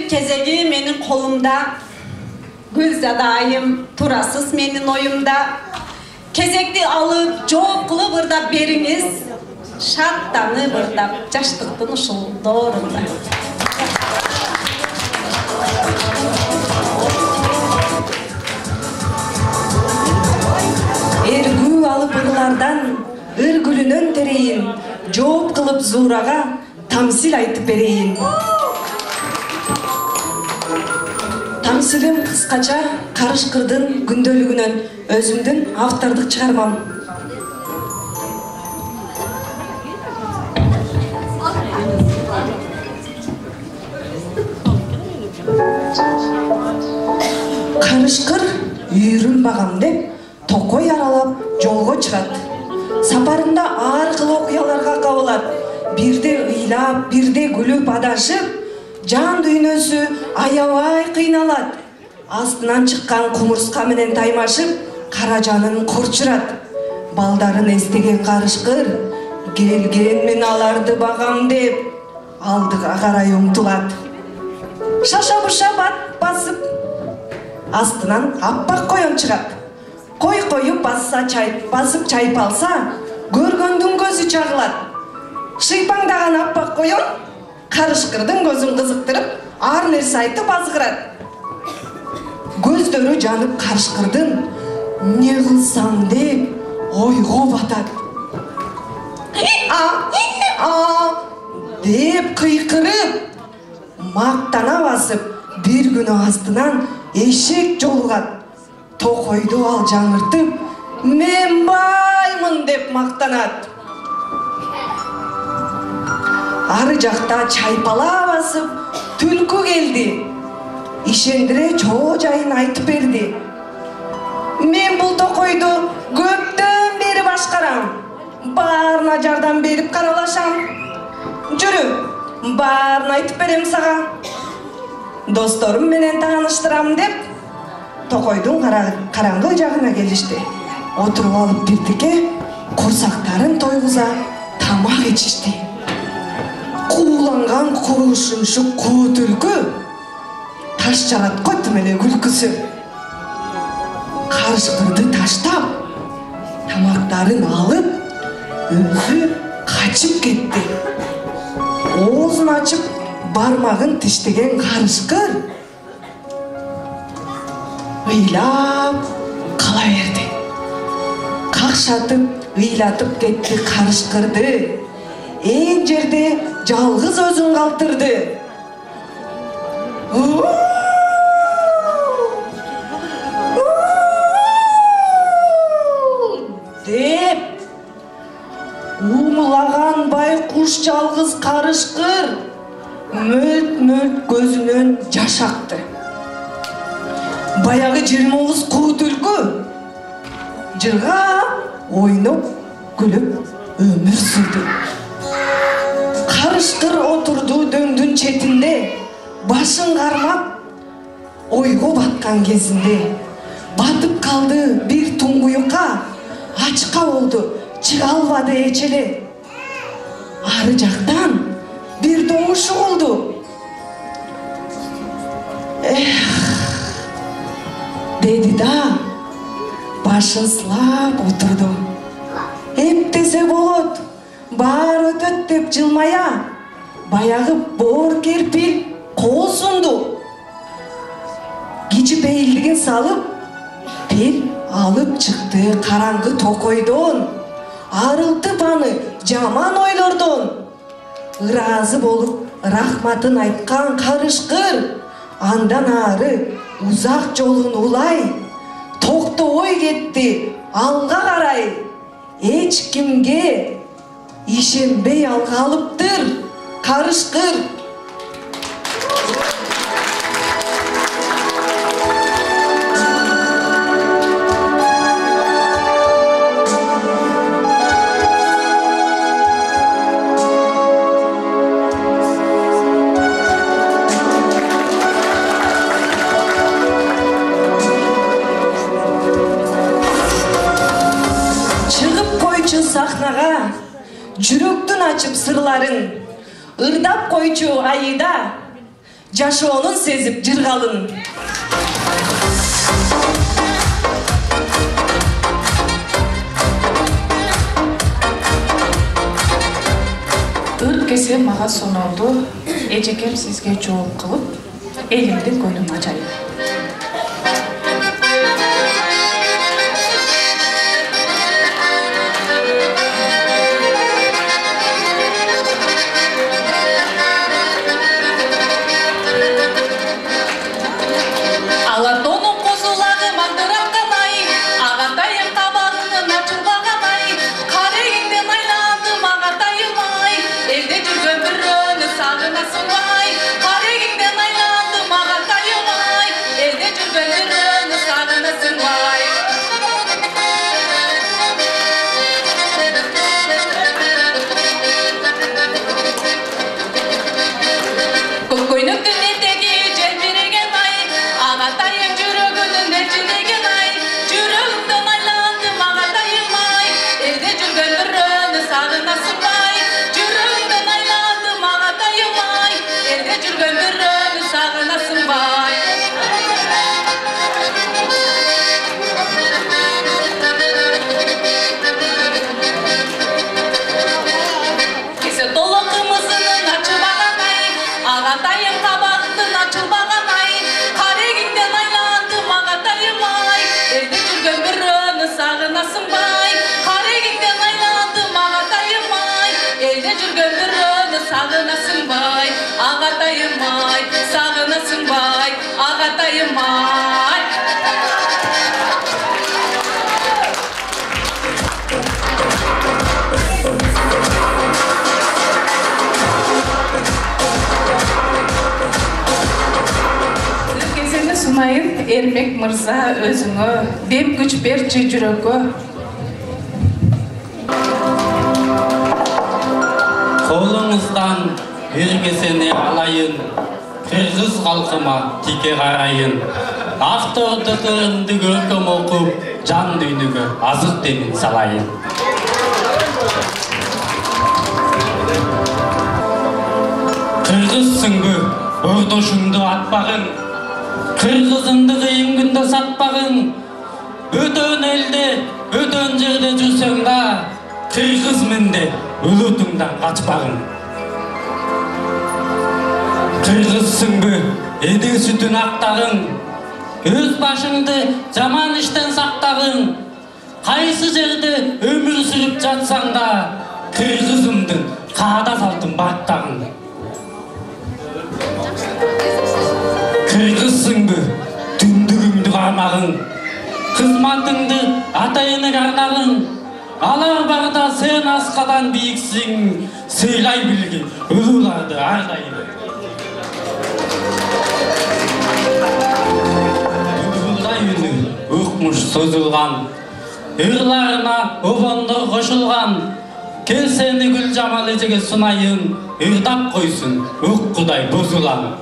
кезеги менин колумда, Gülzade ayım turasız menin oyumda. Кезекти алып, жооп кылып ырдап бериңиz. Шаттанып ырдап, жаштыктын ушул доорунда. Эргүү алып ырлардан, ыр гүлүнөн терейин, жооп кылып зуурага тамсил айтып берейин. Тамсилим кыскача Карышкырдын күндөлүгүнөн өзүмдүн автордук чыгармам. Карышкыр үйрүн багам деп токой аралап жолго чыгат. Сапарында ар кыл окуяларга кабылат. Бирде ыйлап, бирде күлүп адашып, жан дүйнөсү аябай кыйналат. Астынан чыккан кумурска менен таймашып, кара жанын корчурат. Балдарын эстеген Карышкыр, келген мен аларды багам деп, алдыга карай умтулат. Шаша-буша бат басып, астынан аппак коён чыгат. Кой коюп басып чайып алса, көргөндүн көзү чагылат. Шыйпаңдаган аппак коён Карышкырдын көзүн кызыктырып, ар нерсе айтып азгырат. Көздөрү жанып Карышкырдын не кылсам деп ойго батат. Деп кыйкырып, мактана басып, бир күнү астынан эшек жолугат. Токойду ал жаңыртып, мен баймын деп мактанат. Ары жакта чайпала басып, түлкү келди. Ишендире чоо жайын айтып берди. Мен бул токойду көптөн бери башкарам. Баарына жардам берип каралашам. Жүрү, баарын айтып берем сага. Досторум менен тааныштырам деп, токойдун караңгы жагына келишти. Отуруп алып бирдикке курсактарын тойгуза тамак ичишти. Кууланган курушуншук куу түлкү таш жараткан эле күлкүсү. Карышкырды таштап, тамактарын алып, өзү качып кетти. Оозун ачып, бармагын тиштеген Карышкыр ыйлап кала берди. Какшатып, ыйлатып кетти Карышкырды. Эң жерде жалгыз өзүн калтырды. Деп умулаган байкуш жалгыз Карышкыр мөлт-мөлт көзүнөн жаш акты. Баягы 29 куу түлкү жыргап, ойноп, күлүп өмүр сүрдү. Карышкыр отурду дөңдүн четинде, башын кармап, ойго баткан кезинде батып калды бир туңгуюкка, ачка болду, чыга албады эчеле. Ары жактан бир добуш угулду. Деди да, башын сылап отурду. Эптесе болот, баар өтөт деп жылмая, баягы боор керпил кол сунду. Кичи пейилдигин салып, пил алып чыкты караңгы токойдон. Арылтып аны жаман ойлордон. Ыраазы болуп, рахматын айткан Карышкыр андан ары узак жолун улай, токтобой кетти алга карай. Эч кимге ишенбей алга алыптыр Карышкыр. Сахнага жүрөктүн ачып сырларын, ырдап койчу айыда, жашоонун сезип жыргалын. Ыркесе мага сонолду, эжекем сизге жооп кылып, элимди көнүм ажайып. Алатонун козулагы мандыракан ай, агатайым табагынын ачылбаган ай, карегиңден айландым агатайым ай, элде жүргөн бирөөнү сагынасың ай, карегиңден айландым агатайым ай, элде жүргөн бирөөнү сагынасың ай. Көккөйнөктүн этеги желбиреген ай, агатайым жүрөгүнүн элчилеген ай, жүрөгүмдөн айландым агатайым ай, элде жүргөн бирөөнү сагынасың ай, жүрөгүмдөн айландым агатайым ай, элде жүргөн бирөөнү сагынасың ай. Кесе толо кымызынын ачыбаган ай, агатайым табагыңдын ачылбаган ай, карегиңден айландым агатайым ай, элде жүргөн бирөөнү сагынасың ай, карегиңден айландым агатайым ай, элде жүргөн бирөөнү сагынасың ай, агатайым ай, сагынасың ай, агатайым ай. Ыркесени сунайын, Эрмек мырза өзүңө дем күч берчи жүрөккө. Колуңуздан Ыркесени алайын, кыргыз калкыма тике карайын. Автордукурунду көркөм окуп, жан дүйнөгө азык демин салайын. Кыргызсыңбы, ордошуңду атпагын, кыргызыңды кыйын күндө сатпагын, өтөн элде, өтөн жерде жүрсөң да, кыргызмын деп улутуңдан качпагын. Кыргызсыңбы, эди сүтүн актагын, өз башыңды жаман иштен сактагын, кайсы жерде өмүр сүрүп жатсаң да, кыргызымдын каада салтын баттагын. Кыргызсыңбы, түндүгүңдү кармагың, кызматыңды атайыны карнагың, алар барда сен аскадан бийиксиң, сыйлай билгин улууларды ардайым. Улуулдай үнү укмуш созулган, ырларына обондор кошулган, келсени гүл жамал эжеге сунайын, ырдап койсун уккудай бузулан.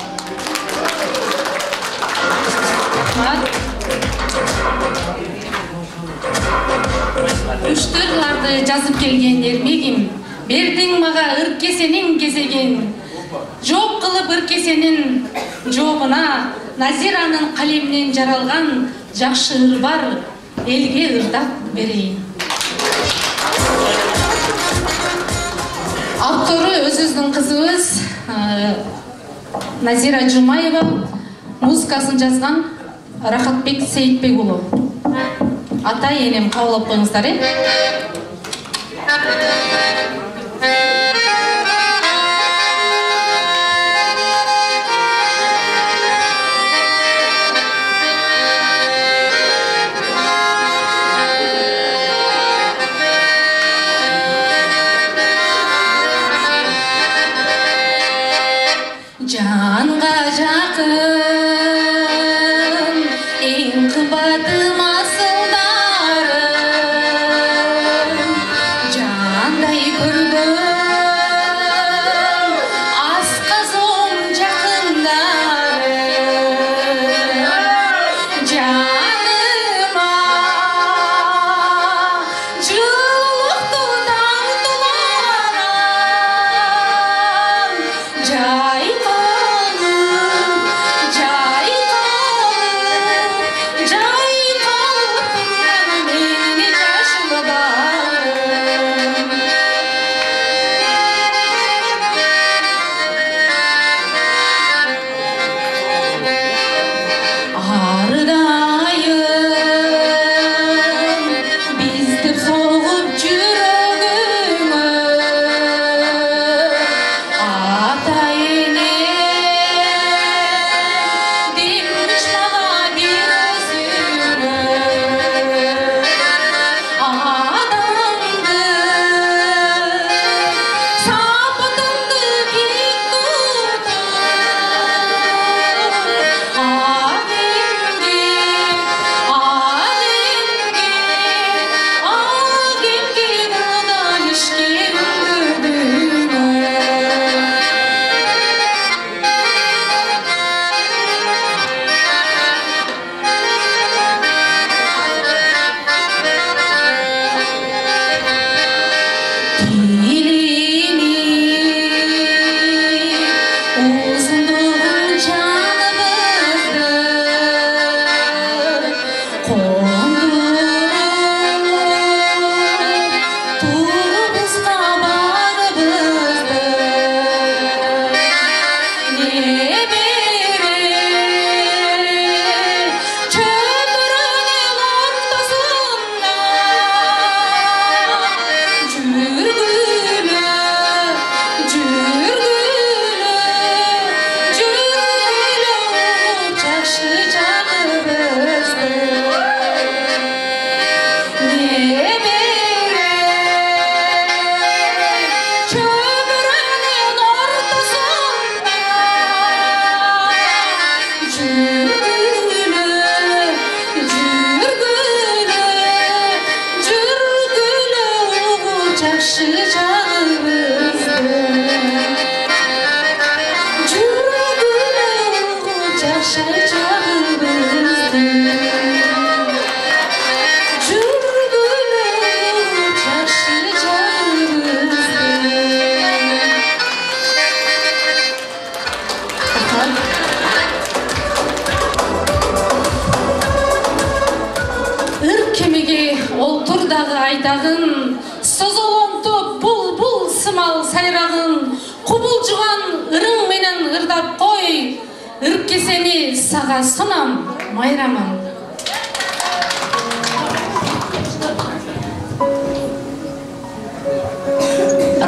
Үштүрларды жазып келген Эрмегим, бердиң мага Ыркесенин кезегин. Жооп кылып Ыркесенин жообуна Назиранын калеминен жаралган жакшы ыр бар, элге ырдап берейин. Автору өзүбүздүн кызыбыз Назира Жумаева, музыкасын жазган Рахатбек Сейитбек уулу. Ата энем кабыл алып коюңуздар. Жанга жакын, эң кымбатым асылдарым, жандай көргөн асказым жакындарым, жаныма жылуулукту таңдыларам, жайкалып жакшы жагыбызды жүргүлө жакшы жагыбызды ыр кемеге олтур дагы айтагын созолонто бул сымал сайрагын кубулжуган ырың менен ырдап кой ыркесени сага сунам майрамын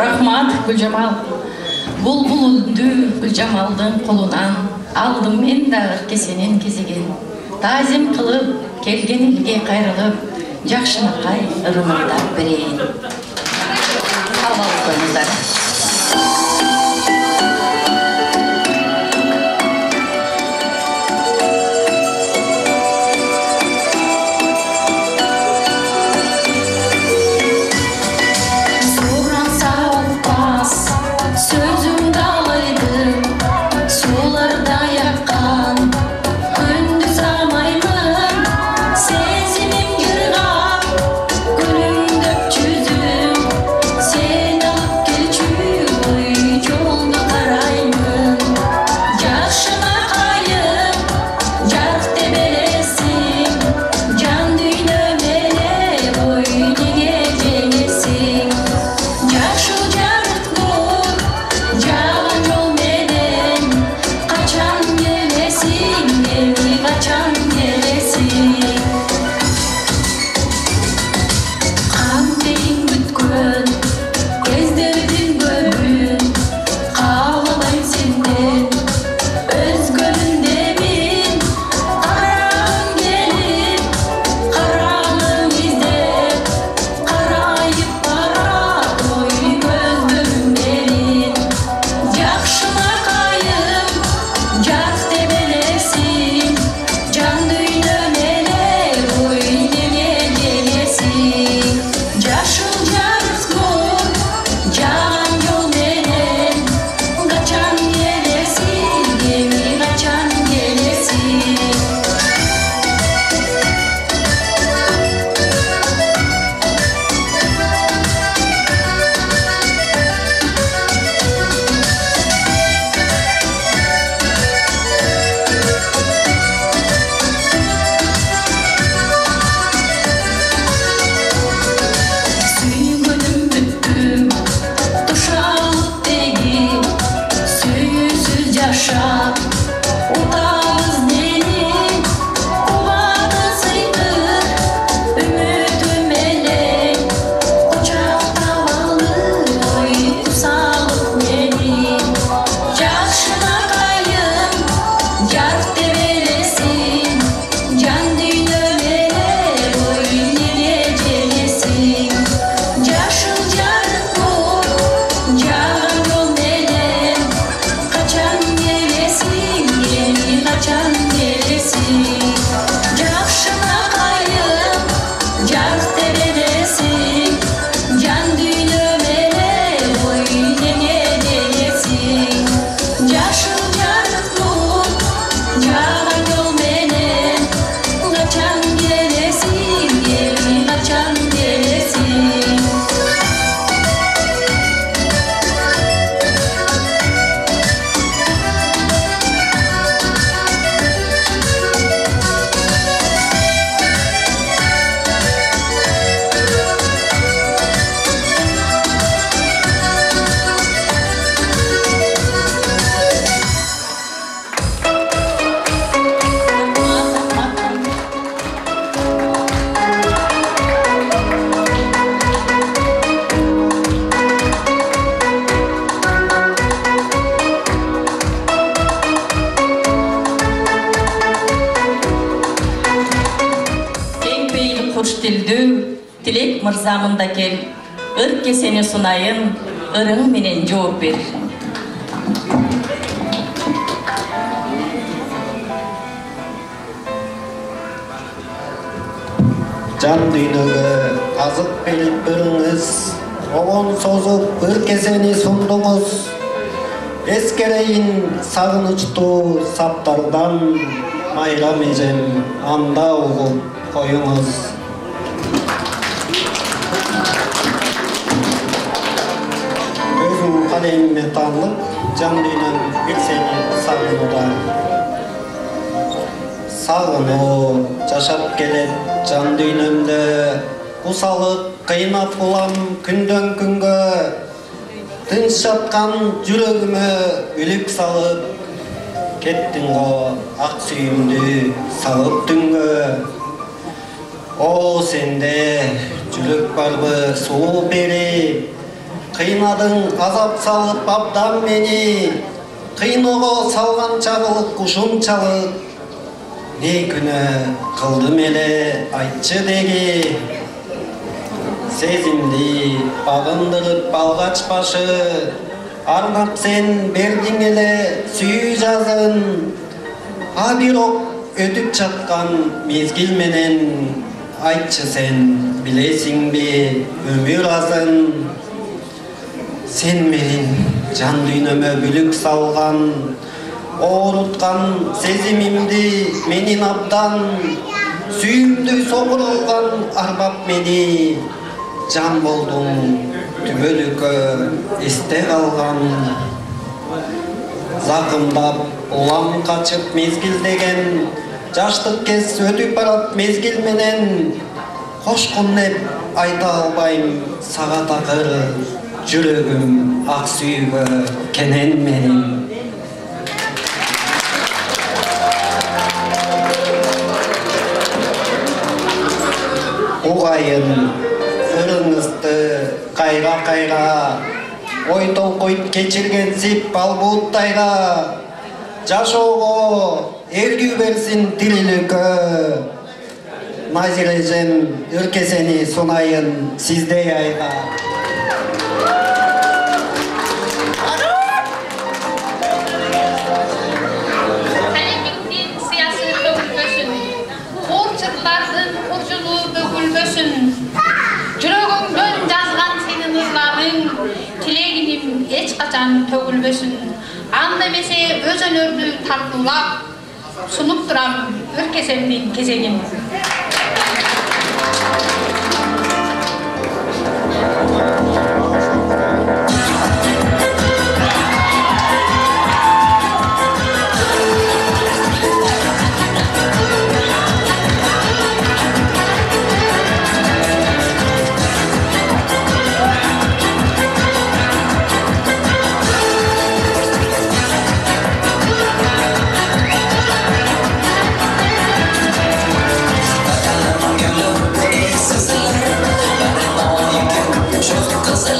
Рахмат Гүлжамал. Бул үндү Гүлжамалдын колунан алдым мен да ыркесенин кезеген. Тазим кылып келген элге кайрылып жакшынакай ырымдап берейин. Кабыл коюңуздар. Тілек мырзамында кел, ыр кесені сунайын, ырың менен жооп бер. Жан дүйнөгө азык берип бериңиз, оон созуп ыр кесени сундуңуз. Eskеreyin sağınычтуу saptardan Майрам эжем анда угуп коюңуз. Өзүм калемиме таанылып, жан дүйнөм бир сени сагынууда. Сагынуу жашап келет жан дүйнөмдө, усалык кыйнап булам күндөн күнгө. Тынч жаткан жүрөгүмө үлүк салып, кеттиң го ак сүйүмдү салып түнгө. О сенде жүрөк барбы суу бери, кыйнадың азап салып абдан мени, кыйноого салган чагылык ушунчалык, не күнөө кылдым эле айтчы деги. Сезимди багындырып алгач башы, арнап сен бердиң эле сүйүү жазын. А бирок өтүп жаткан мезгил менен, айтчы сен билесиңби өмүр азын. Сен менин жан дүйнөмө бүлүк салган, ооруткан сезимимди менин абдан, сүйүмдү сокурулган арбап мени. Жан болдуң түбөлүккө эсте калган. Закымдап улам качып мезгил деген, жаштык кез өтүп барат мезгил менен. Кошкун деп айта албайм сага такыр, жүрөгүм ак сүйүүгө кенен менин. Угайын ырыңызды кайра-кайра, ой толкойт кечиргенсип албуттайга. Жашоого эргүү берсин тириликкө. Назира эжем ыркесени сунайын сиздей айга. Kalemiңдин сыясы төгүлбөсүн, курчурлардын курчулуу бөгүлбөсүн. Жүрөгүңдөн жазган сенин ырларың, тилегиним эч качан төгүлбөсүн. Анда эмесе өз өнөрдү тартуулап, сунуп турам ыркесемдин кезегин. Çok güzel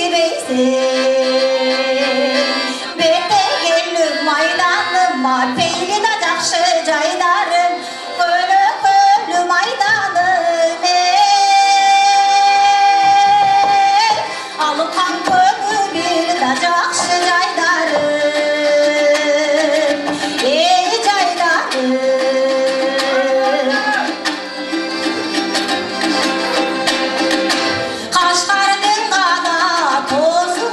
билбейсиң бете келіп майданыма пейли да жакшы жайдарым көлөкөлү майданым алыккан көңүл бир да жакшы жайдарым жайдарым Кашкардын гана тозу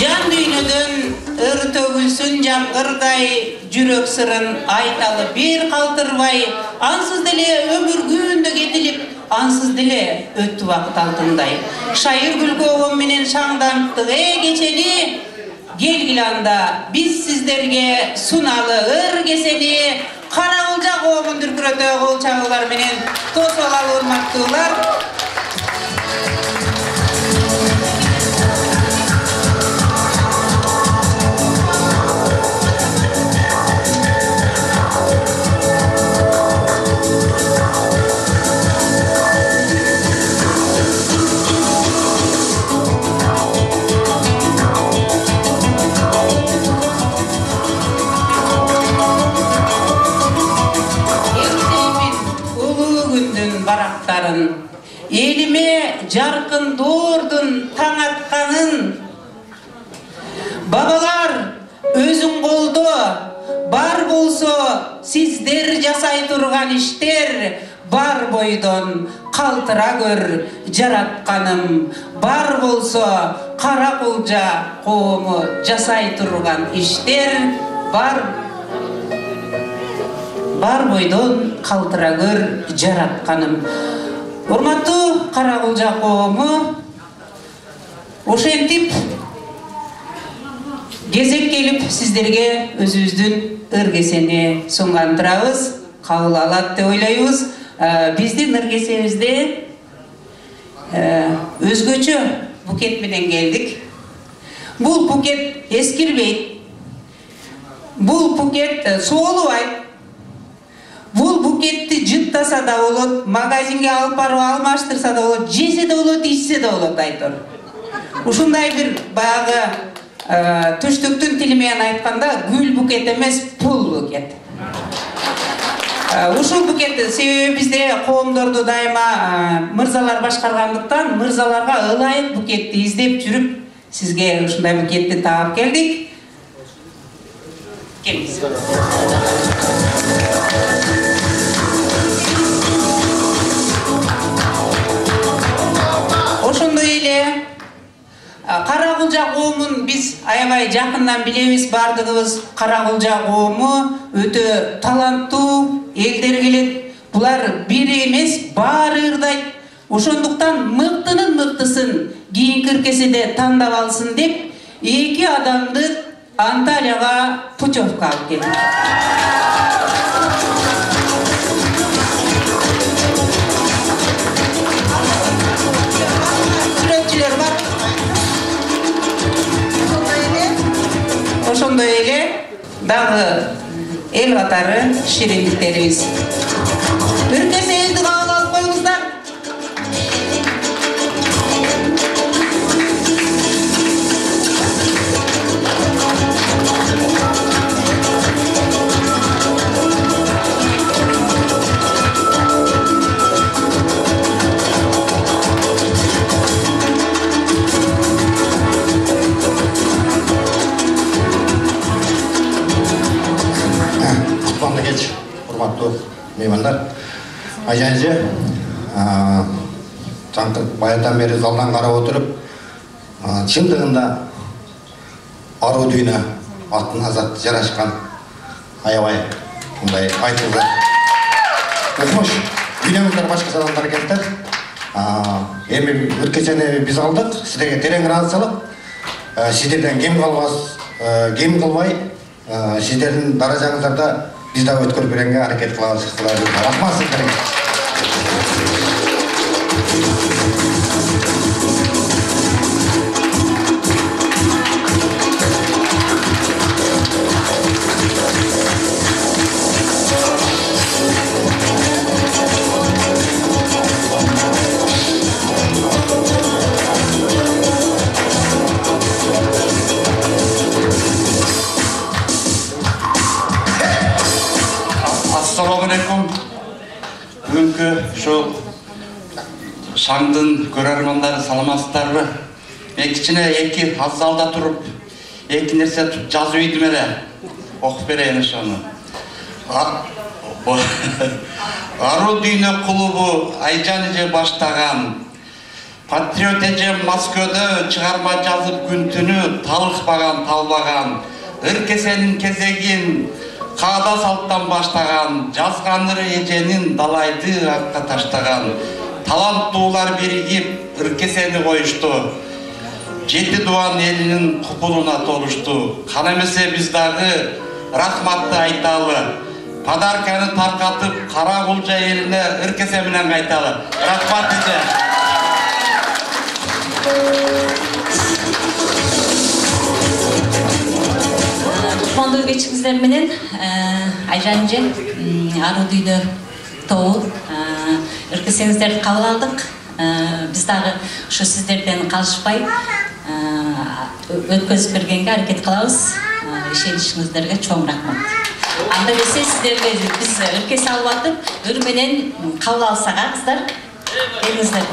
Can düynüdün ır tөгülsün jamgırday jürek sırın aytalı bir kaltırбай ansız dile ömür günde ketilip ansız dile öttü vakit altınday şair Gülkoğum menen şаңданtıge geçeli gelgilanda biz sizlerge sunalı ır keseli Karagılca Koğum'un dürkürötö kol çağılar menen tosolalı urmaktığlar Elime jarkın doğurdun taң atkanın болсо сиздер жасай турган иштер бар бойдон калтыра көр жаратканым. Бар болсо кара кулжа коому жасай турган иштер бар бойдон калтыра көр жаратканым. Урматтуу кара кулжа коому, ошентип кезек келип сиздерге өзүбүздүн ыргесени сунгандырабыз. Кабыл алат деп ойлойбуз. Биздин ыргесебизде өзгөчө букет менен келдик. Бул букет эскирбейт. Бул букет соолубайт. Бул букетти жыттаса да болот, магазинге алып барып алмаштырса да болот, жесе да болот, ичсе да болот айтор. Ушундай бир баягы түштүктүн тили менен айтканда гүл букет эмес, пул букет. Ушул букет себеби бизде коомдорду дайыма мырзалар башкаргандыктан мырзаларга ылайык букетти издеп жүрүп сизге ушундай букетти таап келдик. Келиңиз. Ошондой эле кара кулжа коомун биз аябай жакындан билебиз. Бардыгыбыз кара кулжа коому өтө таланттуу элдер келет. Булар бири эмес, баары ырдайт. Ошондуктан мыктынын мыктысын кийинки ыркеседе тандап алсын деп эки адамды Анталияга путевка алып келдик. Сүрөтчүлөр бар. Ошондой эле дагы эл катары шириндиктерибиз. Ыркесеңизди кабыл алып коюңуздар. Урматтуу меймандар, айжанже жаңкырып баятан бери залдан карап отуруп, чындыгында аруу дүйнө атын азат жарашкан аябай мындай айтылды. Укмуш дүйнөмүздөр башка адамдар келиптир. Эми ыркесени биз алдык, сиздерге терең ыраазычылык. Сиздерден кем кылбай, сиздердин даражаңыздарда biz de ötkür birenge hareket kılavuz. Rahman sizlerine. Assalamualaikum. Бүгүнкү ошол шаңдын көрөрмандары саламатсыздарбы? Мен кичине эки аз залда туруп, эки нерсе жазып ийдим эле. Окуп берейин ошону. Аруу дүйнө клубу Айжан эже баштаган, Патриот эже Москвада чыгарма жазып күн түнү талыкпаган, талбаган, ыркесенин кезегин Каада салттан баштаган, жазганыры эженин далайды акка таштаган, таланттуулар биригип ыркесени коюшту. Жети дуан элинин купулуна толушту. Кана эмесе биз дагы рахматты айталы. Подарканы таркатып, кара кулжа элине ыркесе менен кайталы. Рахмат эже. Кутмандуу кечиңиздер менен Айжан эже аруу дүйнө тобу ыркесеңиздерди кабыл алдык. Биз дагы ушу сиздерден калышпай өткөзүп бергенге аракет кылабыз. Ишенишиңиздерге чоң рахмат. Анда эмесе сиздерге биз ыркесе алып атып, ыр менен кабыл алсак, кыздар. Келиңиздер.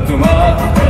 Unutma